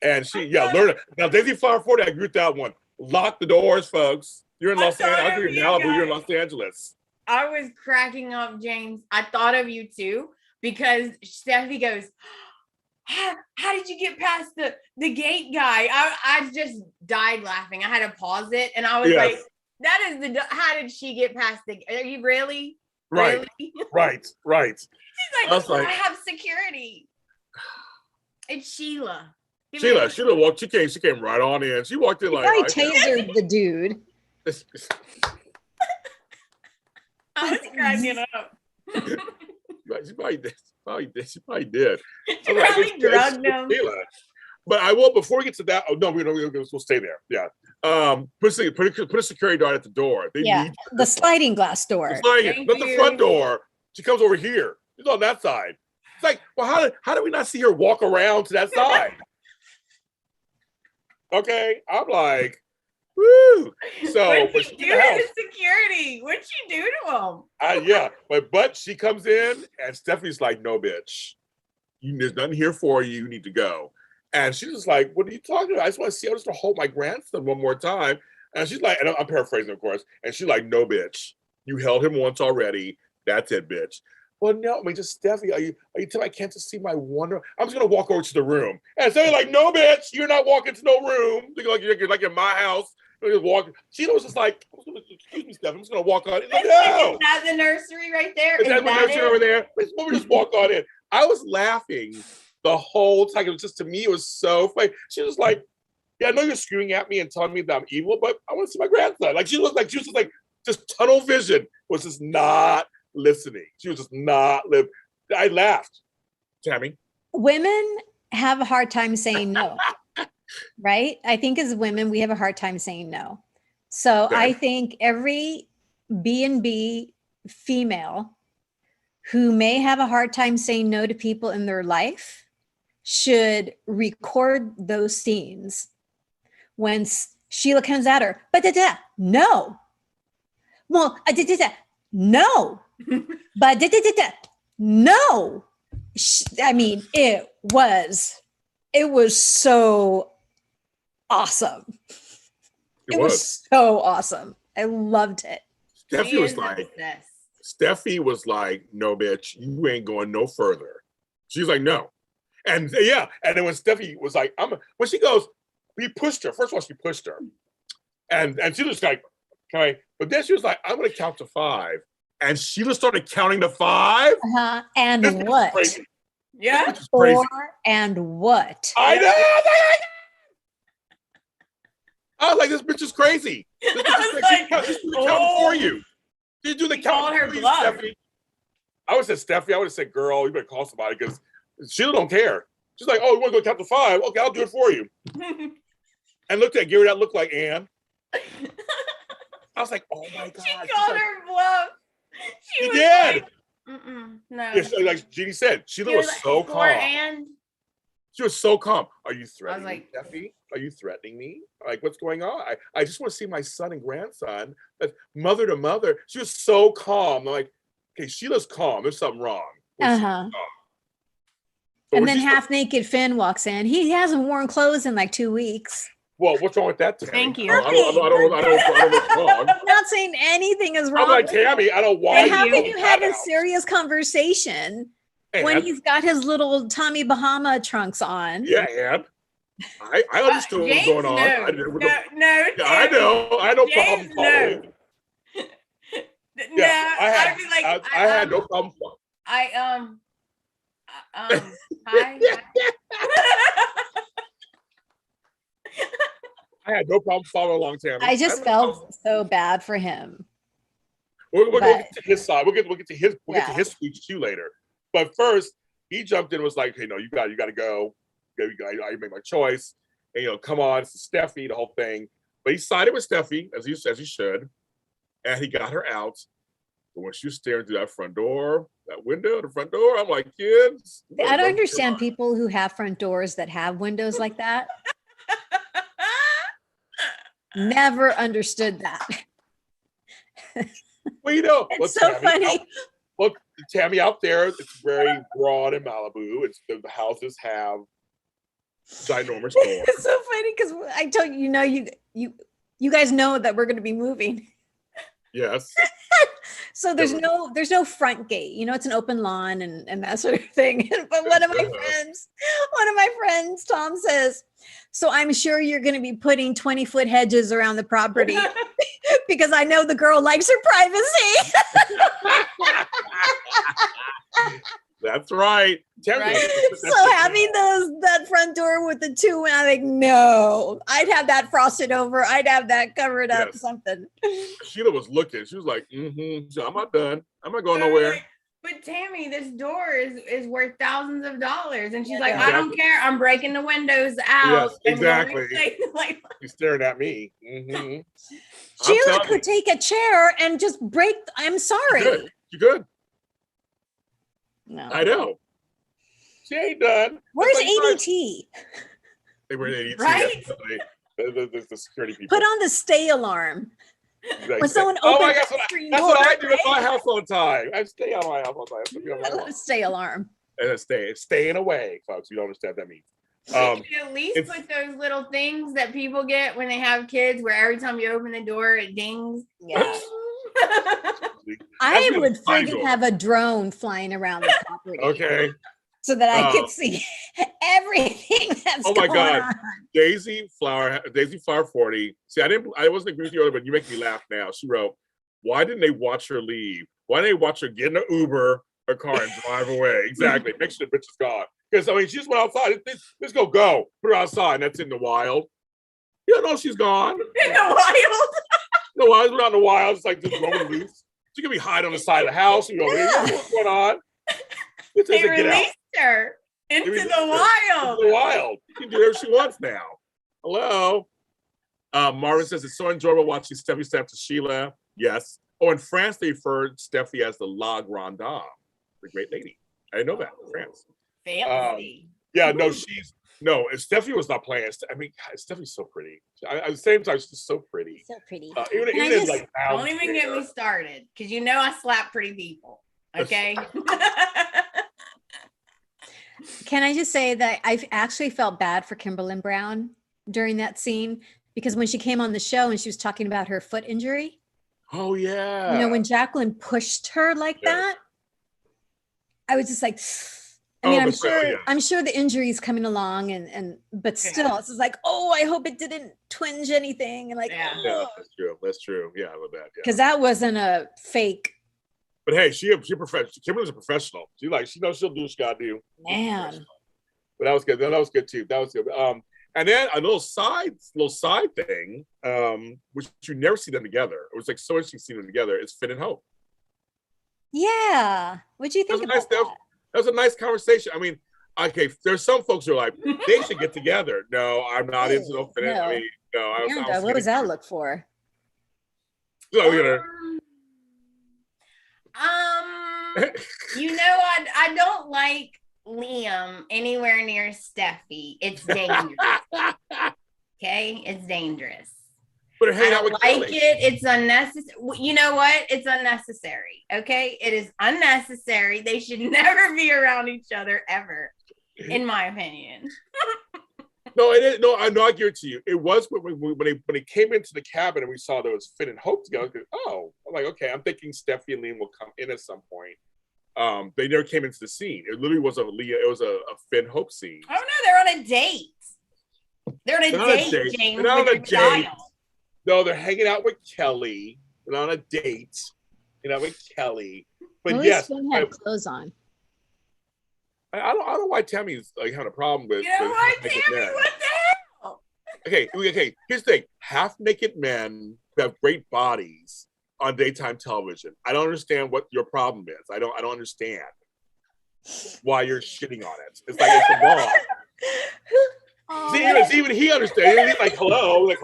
S1: And she, learn it. Now, Daisy Flower 40, I agree with that one. Lock the doors, folks. You're in Los Angeles. I'll agree in Malibu. You're in Los Angeles.
S2: I was cracking up, James. I thought of you too, because Steffi goes, how did you get past the gate guy? I just died laughing. I had to pause it. And I was like, that is how did she get past are you really?
S1: Right.
S2: Really?
S1: Right.
S2: She's like, I have security. It's Sheila.
S1: Sheila walked. She came right on in. She walked in like.
S3: I tasered the dude.
S2: I was cracking up.
S1: She probably did. She probably did.
S2: She probably drugged him.
S1: But I will, before we get to that. Oh no, we'll stay there. Yeah. Put a security guard at the door.
S3: The sliding glass door.
S1: Not the front door. She comes over here. She's on that side. It's like, well, how did we not see her walk around to that side? Okay, I'm like, woo. So
S2: what'd she do to the security? What'd she do to him?
S1: Yeah, but she comes in and Stephanie's like, no, bitch. There's nothing here for you. You need to go. And she's just like, what are you talking about? I just want to see. I just want to hold my grandson one more time. And she's like, and I'm paraphrasing, of course. And she's like, no, bitch. You held him once already. That's it, bitch. Well, no, I mean, just Steffi, are you telling me I can't just see my wonder? I'm just gonna walk over to the room. And Steffi's like, no, bitch, you're not walking to no room. You're like in my house. You're just walking. Sheila was just like, excuse me, Steffi, I'm just gonna walk on in. Like, no.
S2: Is that the nursery right there?
S1: Is that the nursery over there? Let me just walk on in. I was laughing the whole time. It was just, to me, it was so funny. She was like, yeah, I know you're screaming at me and telling me that I'm evil, but I want to see my grandson. Like she was just like just tunnel vision, was just not listening. She was just not live. I laughed. Tami.
S3: Women have a hard time saying no. Right? I think as women, we have a hard time saying no. So I think every B&B female who may have a hard time saying no to people in their life should record those scenes when Sheila comes at her. But no. Well, I did that. No. But no. I mean, it was so awesome. It was so awesome. I loved it.
S1: Steffi was like, no, bitch, you ain't going no further. She's like, no. And yeah, and then when Steffi was like, when she goes, we pushed her. First of all, she pushed her. And she was like, okay. But then she was like, I'm going to count to 5. And Sheila started counting to 5.
S3: Uh-huh. And what?
S2: Yeah.
S3: And what?
S1: I know. I was like, this bitch is crazy. This bitch is crazy. She's counting for you. She's doing the count for you, Steffi. I would have said, Steffi, I would have said, girl, you better call somebody because Sheila don't care. She's like, oh, you want to go count to 5? Okay, I'll do it for you. And looked at Gary, that looked like Anne. I was like, oh my God.
S2: She called her bluff.
S1: She did.
S2: Like, no.
S1: Yeah, like Jeannie said, Sheila was so calm.
S2: Anne.
S1: She was so calm. Are you threatening me, Steffi? Are you threatening me? Like, what's going on? I just want to see my son and grandson. But mother to mother, she was so calm. I'm like, okay, Sheila's calm. There's something wrong.
S3: And then half-naked Finn walks in. He hasn't worn clothes in like 2 weeks.
S1: Well, what's wrong with that, Tami?
S2: Thank you.
S1: I don't know what's wrong.
S3: I'm not saying anything is wrong.
S1: I'm like, Tami, I don't want
S3: how can you have a serious conversation when he's got his little Tommy Bahama trunks on?
S1: Yeah, and I understood what was going on. I know. I had no problem following.
S2: Yeah,
S1: I had no problem following.
S2: Hi.
S1: I had no problem following along, Tammy.
S3: I just felt so bad for him.
S1: We'll get to his side. We'll get to his speech too later. But first, he jumped in and was like, "Hey, no, you got to go. I made my choice. And come on, it's Steffi, the whole thing." But he sided with Steffi as he should, and he got her out. But when she was staring through that front door, that window, the front door, I'm like, kids.
S3: I don't understand people who have front doors that have windows like that. Never understood that.
S1: Well,
S3: it's so
S1: Tammy,
S3: funny.
S1: Look, Tammy, out there, it's very broad in Malibu. It's the houses have ginormous doors.
S3: It's so funny because I told you guys know that we're going to be moving.
S1: Yes.
S3: So there's no front gate. It's an open lawn and that sort of thing. But one of my friends, Tom, says, "So I'm sure you're going to be putting 20-foot hedges around the property because I know the girl likes her privacy."
S1: That's right.
S2: Right.
S3: So having that front door with the two, I'm like, no, I'd have that frosted over. I'd have that covered up, something.
S1: Sheila was looking. She was like, I'm not done. I'm not going nowhere.
S2: But Tammy, this door is worth thousands of dollars. And she's like, I don't care. I'm breaking the windows out.
S1: Yes, exactly. She's staring at me. Mm-hmm.
S3: Sheila could take a chair and just break. I'm sorry.
S1: You good.
S3: No.
S1: I know. She ain't done.
S3: Where's ADT?
S1: They were ADT.
S2: Right?
S1: The security people.
S3: Put on the stay alarm.
S1: Like,
S3: when someone opens the screen door.
S1: That's what I do at my house all the time. I stay on my house all the time.
S3: I love a stay alarm.
S1: And staying away, folks. You don't understand what that means.
S2: You can at least put those little things that people get when they have kids where every time you open the door, it dings.
S3: Yeah. I would friggin' have a drone flying around the property.
S1: Okay.
S3: So that I could see everything that's going on.
S1: Daisy Flower 40. See, I wasn't agreeing with you earlier, but you make me laugh now. She wrote, "Why didn't they watch her leave? Why didn't they watch her get in an Uber or car and drive away?" Exactly. Make sure the bitch is gone. Because she just went outside. Let's go. Put her outside. And that's in the wild. You don't know she's gone.
S2: In the wild?
S1: No, I was out in the wild. It's like just roaming loose. She could be hiding on the side of the house. What's going on?
S2: They released her into the wild.
S1: Into the wild. She can do whatever she wants now. Hello. Marvin says it's so enjoyable watching Steffi step to Sheila. Yes. Oh, in France, they referred Steffi as the La Grande Dame, the great lady. I didn't know that in France.
S2: Fancy.
S1: Steffi was not playing. I mean, Steffi's so pretty. At the same time, she's so pretty.
S3: So pretty.
S1: Don't
S2: even get me started, because I slap pretty people. Okay.
S3: Can I just say that I've actually felt bad for Kimberlyn Brown during that scene, because when she came on the show and she was talking about her foot injury.
S1: Oh yeah.
S3: When Jacqueline pushed her like that, I was just like, I'm sure the injury is coming along, but still, it's just like, oh, I hope it didn't twinge anything, and
S1: that's true. Yeah, I love that.
S3: Because that wasn't a fake.
S1: But hey, Kimberly's a professional. She knows she'll do what she gotta do.
S3: Man.
S1: But that was good. That was good too. That was good. And then a little side thing, which you never see them together. It was like so interesting seeing them together. It's Finn and Hope.
S3: Yeah. What'd you think about that?
S1: That was a nice conversation. I mean, okay, there's some folks who are like, they should get together. No, I'm not into no Finn.
S3: No.
S1: I mean, no.
S3: What does that look for?
S2: I don't like Liam anywhere near Steffi. It's dangerous. Okay, it's dangerous.
S1: But hang out with
S2: Kelly. It's unnecessary. You know what? It's unnecessary. Okay, it is unnecessary. They should never be around each other ever, in my opinion.
S1: No, it is. No, I give it to you. It was when they came into the cabin and we saw there was Finn and Hope together. I'm like, okay, I'm thinking Steffi and Liam will come in at some point. They never came into the scene. It literally was a Finn Hope scene.
S2: Oh no, they're on a date. They're on a date, James.
S1: They're on a date. No, they're hanging out with Kelly. They're on a date. With Kelly. But yes,
S3: Finn had clothes on.
S1: I don't know why Tammy's like having a problem with.
S2: You know what, Tammy? What the hell?
S1: Okay. Here's the thing: half-naked men who have great bodies on daytime television. I don't understand what your problem is. I don't understand why you're shitting on it. It's like it's a ball. Even he understands. He's like, hello. He's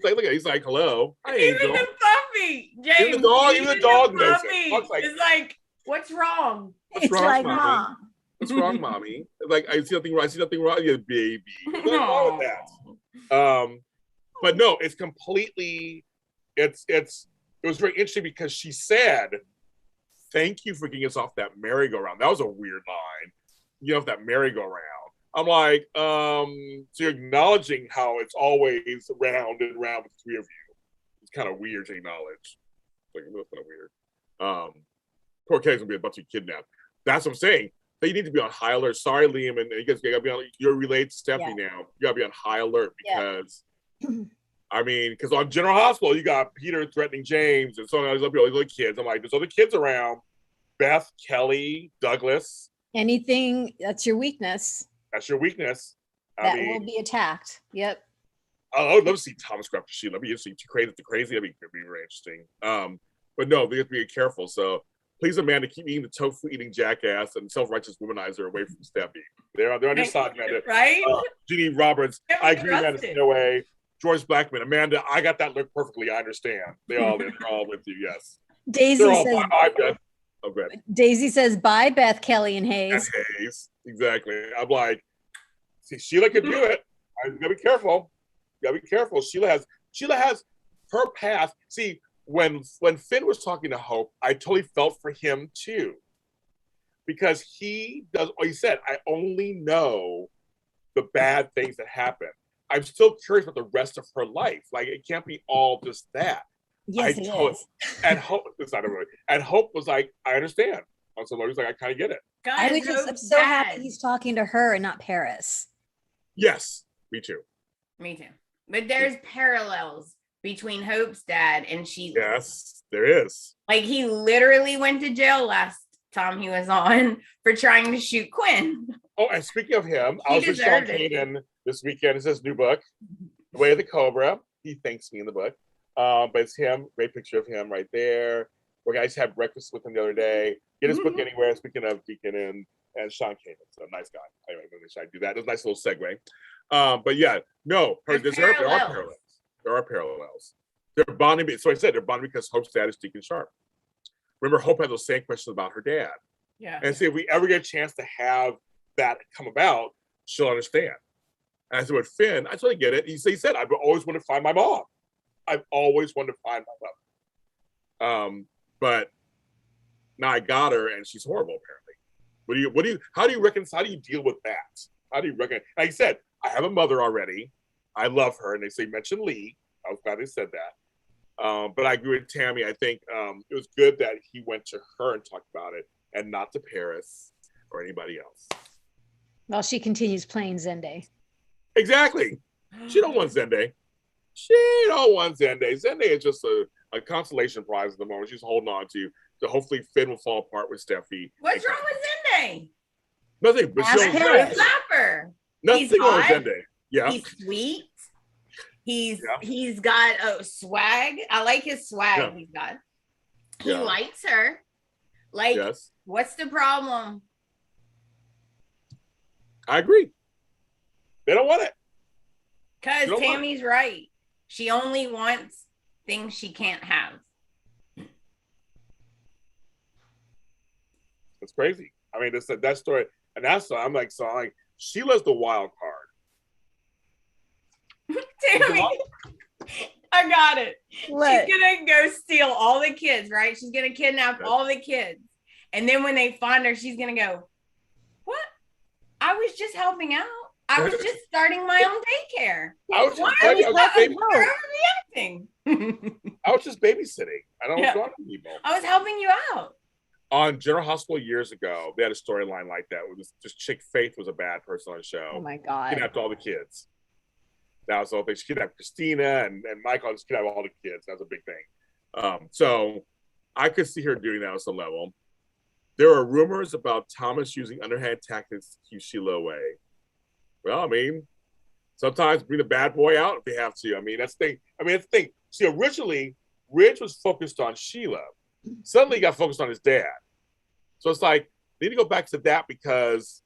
S1: like, look at. He's like, hello. Hi,
S2: Even
S1: Angel.
S2: the puppy, James.
S1: Even the dog knows it.
S2: It's like, what's wrong?
S3: It's like, Mom.
S1: What's wrong, mommy? Like, I see nothing wrong. Yeah, baby. What's wrong with that? But no, it's completely. It was very interesting because she said, "Thank you for getting us off that merry-go-round." That was a weird line. You know, that merry-go-round. I'm like, so you're acknowledging how it's always round and round with the three of you. It's kind of weird to acknowledge. Like, that's kind of weird. Poor Kelly's gonna be about to be kidnapped. That's what I'm saying. So you need to be on high alert. Sorry, Liam, and you guys gotta be on. You're related to Stephanie now. You gotta be on high alert because, I mean, because on General Hospital you got Peter threatening James and so on. These other kids. I'm like, there's other kids around. Beth, Kelly, Douglas.
S3: Anything that's your weakness.
S1: That's your weakness.
S3: That will be attacked. Yep.
S1: I would love to see Thomas go after Sheila. That'd be interesting. Too crazy. That'd be very interesting. But no, we have to be careful. So please, Amanda, keep eating the tofu eating jackass and self-righteous womanizer away from Steffi. They're on your side, Amanda.
S2: Right?
S1: Jeannie Roberts, I agree, Amanda. No way. George Blackman, Amanda, I got that look perfectly. I understand. They're all with you. Yes.
S3: Daisy says. Daisy says, "Bye, Beth, Kelly, and Hayes."
S1: Hayes, exactly. I'm like, see, Sheila can do it. You gotta be careful. Sheila has her path. See, when Finn was talking to Hope, I totally felt for him too, because he said, I only know the bad things that happen. I'm still curious about the rest of her life. Like, it can't be all just that.
S3: Yes, it is.
S1: And Hope, it's not really. And Hope was like, I understand. So Lori's like, I kind of get it.
S3: I'm so happy he's talking to her and not Paris.
S1: Yes, me too.
S2: But there's parallels between Hope's dad and Sheila.
S1: Yes, there is.
S2: Like, he literally went to jail last time he was on for trying to shoot Quinn.
S1: Oh, and speaking of him, I was with Sean Kanan this weekend. It's his new book, The Way of the Cobra. He thanks me in the book. But it's him. Great picture of him right there. We guys had breakfast with him the other day. Get his book anywhere. Speaking of Deacon and Sean Kanan, so nice guy. Anyway, should I do that? It was a nice little segue. But yeah, no, there are parallels. They're bonding. So I said they're bonding because Hope's dad is Deacon Sharp. Remember, Hope had those same questions about her dad.
S2: Yeah.
S1: And see, if we ever get a chance to have that come about, she'll understand. And I said with Finn, I totally get it. He said, I've always wanted to find my mom. I've always wanted to find my mother. But now I got her, and she's horrible. Apparently, how do you deal with that? How do you reckon? Like I said, I have a mother already. I love her, and they mention Lee. I was glad they said that. But I agree with Tami. I think it was good that he went to her and talked about it, and not to Paris or anybody else.
S3: Well, she continues playing Zende.
S1: Exactly. She don't want Zende. Zende is just a consolation prize at the moment. She's holding on to hopefully Finn will fall apart with Steffi.
S2: What's wrong with Zende?
S1: Nothing. But she's
S2: slapper.
S1: Nothing wrong with Zende. Yeah.
S2: He's sweet. He's got swag. I like his swag. He's got. He likes her. Like, what's the problem?
S1: I agree. They don't want it.
S2: Because Tami's right. She only wants things she can't have.
S1: It's crazy. I mean, that story, and that's I'm like, Sheila's the wild card.
S2: Tami, I got it.
S3: What?
S2: She's gonna go steal all the kids, right? She's gonna kidnap all the kids, and then when they find her, she's gonna go, "What? I was just helping out. I was just starting my own daycare.
S1: I was just babysitting. I don't know what's people.
S2: I was helping you out."
S1: On General Hospital years ago, they had a storyline like that. It was just Chick Faith was a bad person on the show.
S3: Oh my God.
S1: Kidnapped all the kids. That was the whole thing. She kidnapped Christina and Michael, just kidnapped all the kids. That was a big thing. So I could see her doing that on some level. There are rumors about Thomas using underhand tactics to keep Sheila away. Well, I mean, Sometimes bring the bad boy out if they have to. I mean, that's the thing. See, originally, Ridge was focused on Sheila. Suddenly, he got focused on his dad. So it's like, they need to go back to that because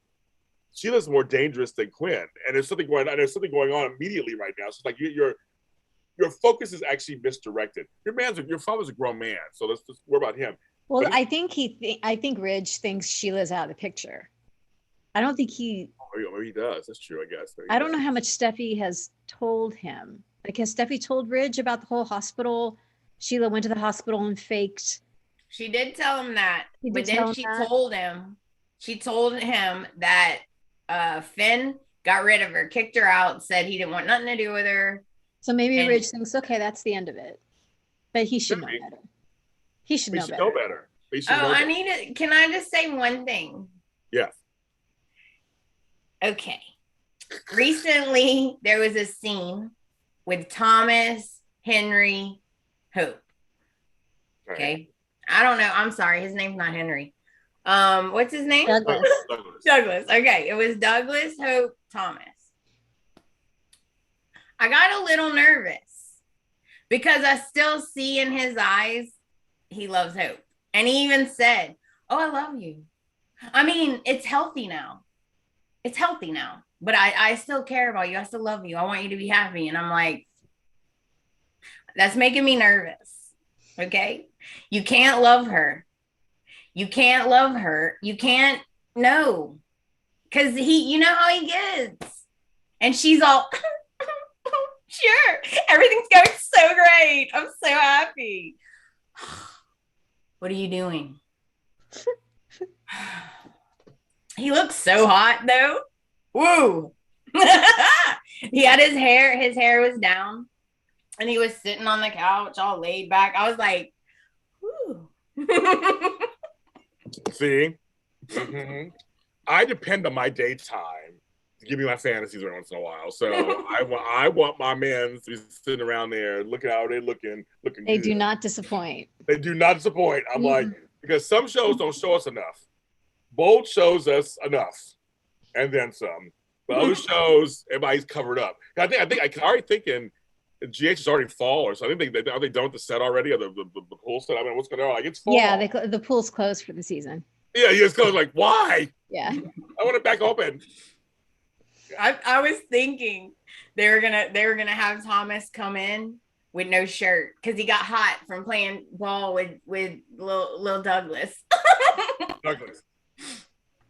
S1: Sheila's more dangerous than Quinn. And there's something going on immediately right now. So it's like your focus is actually misdirected. Your father's a grown man. So let's just worry about him.
S3: Well, I think Ridge thinks Sheila's out of the picture. I don't think he.
S1: Oh, he does. That's true, I guess.
S3: I don't know how much Steffi has told him. Like, has Steffi told Ridge about the whole hospital? Sheila went to the hospital and faked.
S2: She did tell him that, but then she told him. She told him that Finn got rid of her, kicked her out, said he didn't want nothing to do with her.
S3: So maybe Ridge thinks, okay, that's the end of it. But he should know better. He should know better.
S2: Can I just say one thing?
S1: Yeah.
S2: Okay. Recently, there was a scene with Thomas, Henry, Hope. Okay. I don't know. I'm sorry. His name's not Henry. What's his name?
S3: Douglas.
S2: Douglas. Okay. It was Douglas, Hope, Thomas. I got a little nervous because I still see in his eyes he loves Hope. And he even said, "Oh, I love you." I mean, it's healthy now. It's healthy now. But I still care about you. I still love you. I want you to be happy. And I'm like, that's making me nervous. Okay? You can't love her. You can't love her. You can't, no. Because you know how he gets. And she's all, sure. Everything's going so great. I'm so happy. What are you doing? He looks so hot though. Woo. He had his hair was down and he was sitting on the couch all laid back. I was like, woo.
S1: See? Mm-hmm. I depend on my daytime to give me my fantasies every once in a while. So I want my men to be sitting around there looking how they're looking
S3: They
S1: good.
S3: do not disappoint.
S1: They do not disappoint. I'm like, because some shows don't show us enough. Bold shows us enough, and then some. But other shows, everybody's covered up. I think I already thinking GH is already fall, or so I think are they done with the set already? Or the pool set? I mean, what's going on? Like, it's fall.
S3: Yeah, the pool's closed for the season.
S1: Yeah, you just go like, why?
S3: Yeah,
S1: I want it back open.
S2: I was thinking they were gonna have Thomas come in with no shirt because he got hot from playing ball with little Douglas.
S1: Douglas.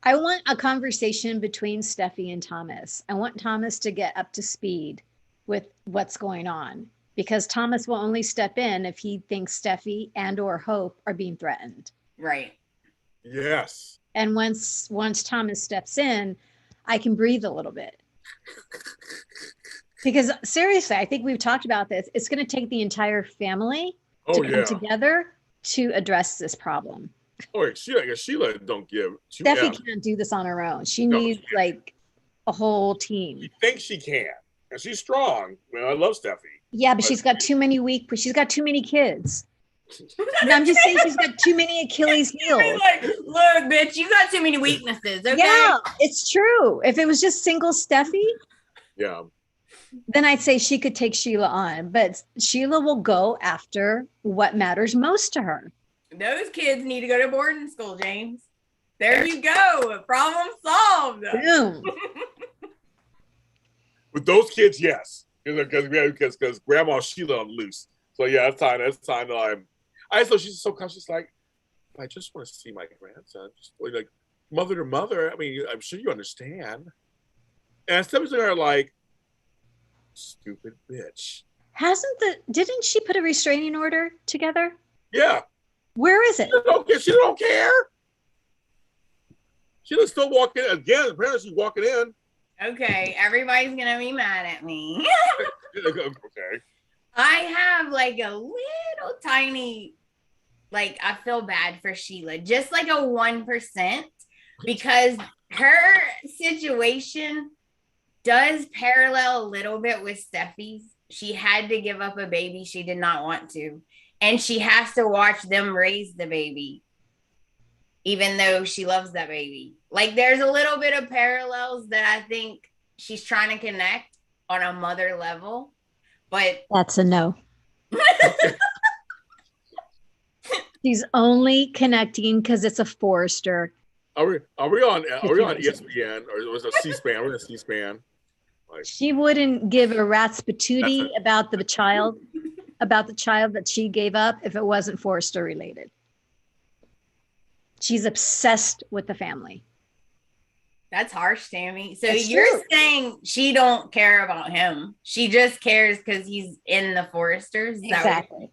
S3: I want a conversation between Steffi and Thomas. I want Thomas to get up to speed with what's going on because Thomas will only step in if he thinks Steffi and or Hope are being threatened.
S2: Right.
S1: Yes.
S3: And once Thomas steps in, I can breathe a little bit. Because seriously, I think we've talked about this. It's going to take the entire family to come together to address this problem.
S1: Oh, Sheila don't give.
S3: Steffi can't do this on her own. She needs like a whole team.
S1: She thinks she can, and she's strong. Well, I love Steffi.
S3: Yeah, but she's got too many she's got too many kids. No, I'm just saying she's got too many Achilles heels.
S2: Like, look, bitch, you got too many weaknesses. Okay?
S3: Yeah, it's true. If it was just single Steffi,
S1: yeah,
S3: then I'd say she could take Sheila on. But Sheila will go after what matters most to her.
S2: Those kids need to go to boarding school, James. There you go. Problem solved.
S3: Boom.
S1: With those kids, yes, because Grandma Sheila on loose. So yeah, that's time. So she's so calm. She's like, I just want to see my grandson, just like mother to mother. I mean, I'm sure you understand. And Stephanie's there like, stupid bitch.
S3: Didn't she put a restraining order together?
S1: Yeah.
S3: Where is it?
S1: She don't care. She's still walking again. Apparently, she's walking in.
S2: Okay, everybody's gonna be mad at me.
S1: Okay.
S2: I have like a little tiny, like I feel bad for Sheila, just like a 1%, because her situation does parallel a little bit with Steffi's. She had to give up a baby she did not want to. And she has to watch them raise the baby, even though she loves that baby. Like there's a little bit of parallels that I think she's trying to connect. on a mother level, but
S3: That's a no. She's only connecting because it's a Forrester.
S1: Are we on ESPN or was it C-SPAN? We're on C-SPAN. Like,
S3: she wouldn't give a rat's patootie about the child that she gave up if it wasn't Forrester related. She's obsessed with the family.
S2: that's harsh, Tami. So
S3: It's
S2: you're
S3: true.
S2: saying she don't care about him. She just cares because he's in the Foresters.
S3: Exactly.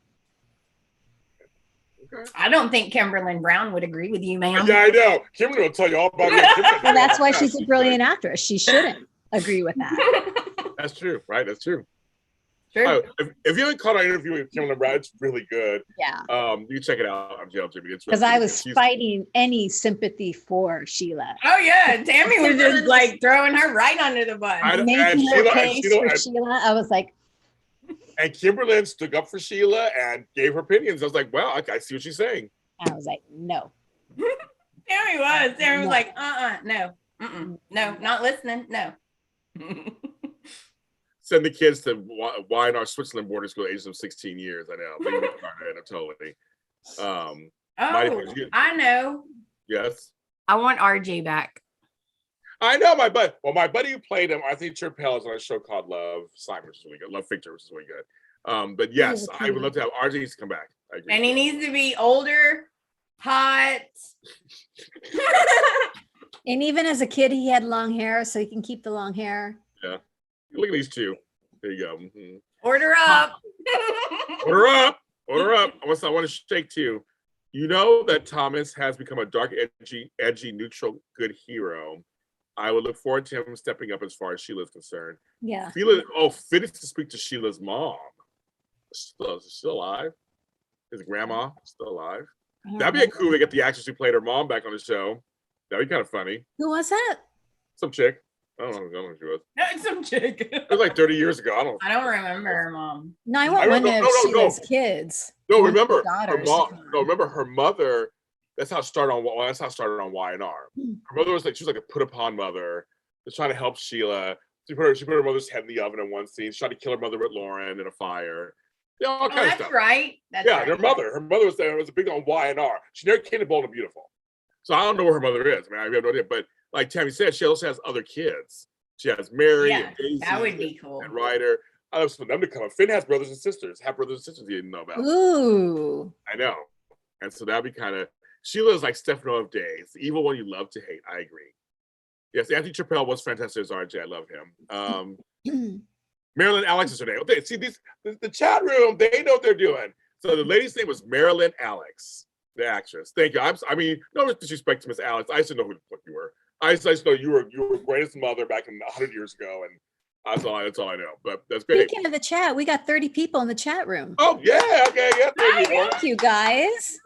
S1: okay.
S2: I don't think Kimberlyn Brown would agree with you, ma'am.
S1: Yeah, I know. Kimberly will tell you all about it.
S3: Well, that's why she's a brilliant actress. She shouldn't agree with that.
S1: That's true, right? That's true.
S2: True.
S1: Oh, if you haven't caught our interview with Kimberly Brown, it's really good.
S3: Yeah.
S1: You can check it out on JLJB.
S3: Because I was fighting any sympathy for Sheila.
S2: Oh yeah, Tami was just like throwing her right under the bus.
S3: Making her case for Sheila. I was like,
S1: and Kimberly stood up for Sheila and gave her opinions. I was like, wow, I see what she's saying.
S3: I was like, no.
S2: Tami was like, no, no, not listening, no.
S1: Send the kids to Y&R Switzerland boarding school ages of 16 years. I know. Totally.
S2: I know.
S1: Yes.
S2: I want RJ back.
S1: I know my buddy who played him, I think Chappelle is on a show called Love Simon, which is really good. Love Victor, which is really good. But yes, I would love to have RJ to come back.
S2: And he needs to be older, hot.
S3: And even as a kid, he had long hair, so he can keep the long hair.
S1: Yeah. Look at these two. There you go. Mm-hmm.
S2: Order up.
S1: Order up. Order up. I want to shake too. You know that Thomas has become a dark, edgy, neutral, good hero. I would look forward to him stepping up as far as Sheila's concerned.
S3: Yeah.
S1: Fitted to speak to Sheila's mom. Is she still alive? His grandma still alive? That'd be cool to get the actress who played her mom back on the show. That'd be kind of funny.
S3: Who was that?
S1: Some chick. I don't know who she was.
S2: No, it's some chick.
S1: It was like 30 years ago.
S2: I don't remember her mom.
S3: No, I want one of Sheila's kids.
S1: No, remember her mom. No, remember her mother. That's how it started on. Well, that's how it started on Y&R. Her mother was like a put upon mother. Was trying to help Sheila. She put her mother's head in the oven in one scene. She tried to kill her mother with Lauren in a fire. Yeah, all kinds of stuff.
S2: Right. That's right.
S1: Her mother was there. It was a big on Y&R. She never came to Bold and Beautiful. So I don't know where her mother is. I mean, I have no idea. But like Tami said, she also has other kids. She has Mary and Daisy.
S2: That would be cool.
S1: And Ryder. I love for them to come up. Finn has brothers and sisters. Have brothers and sisters he didn't know about.
S3: Ooh.
S1: I know. And so that'd be kind of. Sheila is like Stefano of Days, the evil one you love to hate. I agree. Yes, Anthony Chappelle was fantastic as RJ. I love him. Marilyn Alex is her name. Okay, see the chat room. They know what they're doing. So the lady's name was Marilyn Alex, the actress. Thank you. I mean, no disrespect to Miss Alex. I just didn't know who the fuck you were. I just know you were greatest mother back in 100 years ago, and that's all I know. But that's great.
S3: Speaking of the chat, we got 30 people in the chat room.
S1: Oh yeah, okay, yeah.
S3: Thank you guys.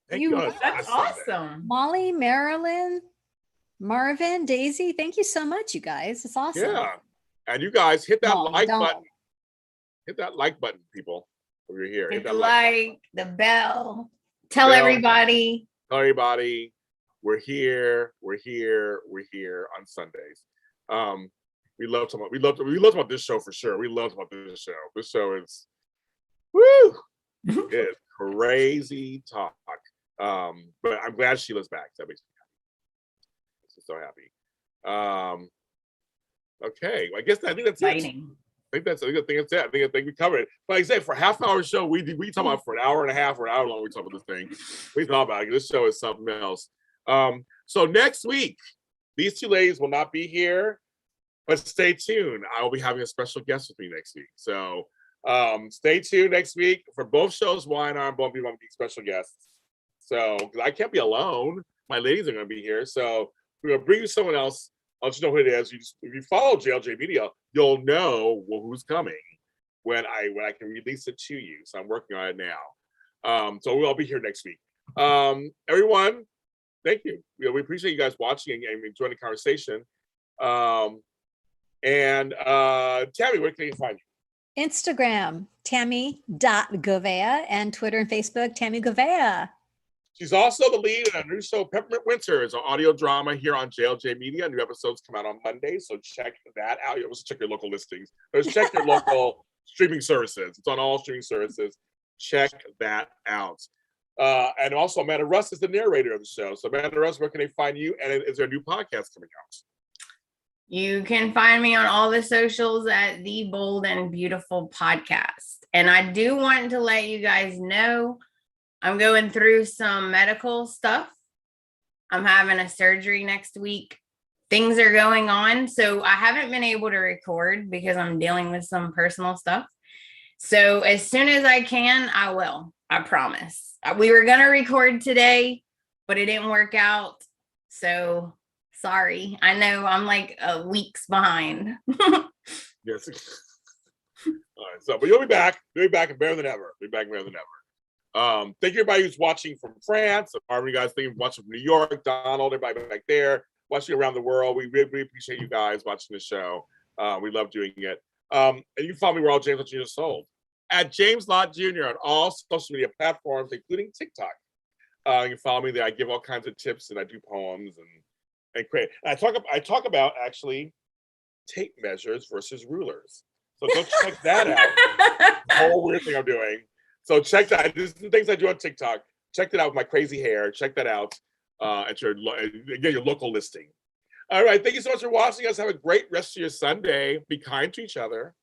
S2: That's awesome.
S3: Molly, Marilyn, Marvin, Daisy, thank you so much, you guys. It's awesome.
S1: Yeah, and you guys hit that like button. Hit that like button, people. If you're here,
S2: hit the like, the bell. Tell everybody.
S1: Tell everybody. We're here on Sundays. We love about this show for sure. We love about this show. This show is it's crazy talk. But I'm glad Sheila's back. That makes me so happy. Okay, well, I think that's exciting. I think that's it. I think we covered it. But like I said, for a half-hour show, we talk about for an hour and a half or an hour long. We talk about this thing. We talk about it. This show is something else. So next week, these two ladies will not be here, but stay tuned. I will be having a special guest with me next week. So stay tuned next week for both shows. Y&R and both people will be special guests. So because I can't be alone, my ladies are going to be here. So we're going to bring you someone else. I'll let you know who it is. If you follow JLJ Media, you'll know who's coming when I can release it to you. So I'm working on it now. So we'll all be here next week. Everyone, thank you. We appreciate you guys watching and enjoying the conversation. And Tami, where can you find you?
S3: Instagram, Tami.Govea, and Twitter and Facebook, Tami Govea.
S1: She's also the lead in a new show, Peppermint Winter. It's an audio drama here on JLJ Media. New episodes come out on Monday, so check that out. You also check your local listings. Check your local streaming services. It's on all streaming services. Check that out. And also, Amanda Russ is the narrator of the show. So, Amanda Russ, where can they find you? And is there a new podcast coming out?
S2: You can find me on all the socials at The Bold and Beautiful Podcast. And I do want to let you guys know I'm going through some medical stuff. I'm having a surgery next week. Things are going on. So I haven't been able to record because I'm dealing with some personal stuff. So as soon as I can, I will. I promise. We were going to record today, but it didn't work out. So sorry. I know I'm like weeks behind.
S1: Yes. All right. So, but you'll be back. You'll be back and better than ever. Be back better than ever. Thank you everybody who's watching from France. Are you guys thinking watching from New York? Donald, everybody back there watching around the world. We really appreciate you guys watching the show. We love doing it. And you can follow me where all James Lott Jr. sold at James Lott Jr. on all social media platforms, including TikTok. You can follow me there. I give all kinds of tips and I do poems and create. And I talk about actually tape measures versus rulers. So go check that out. The whole weird thing I'm doing. So check that. These are the things I do on TikTok. Check that out with my crazy hair. Check that out at your local listing. All right. Thank you so much for watching us. Have a great rest of your Sunday. Be kind to each other.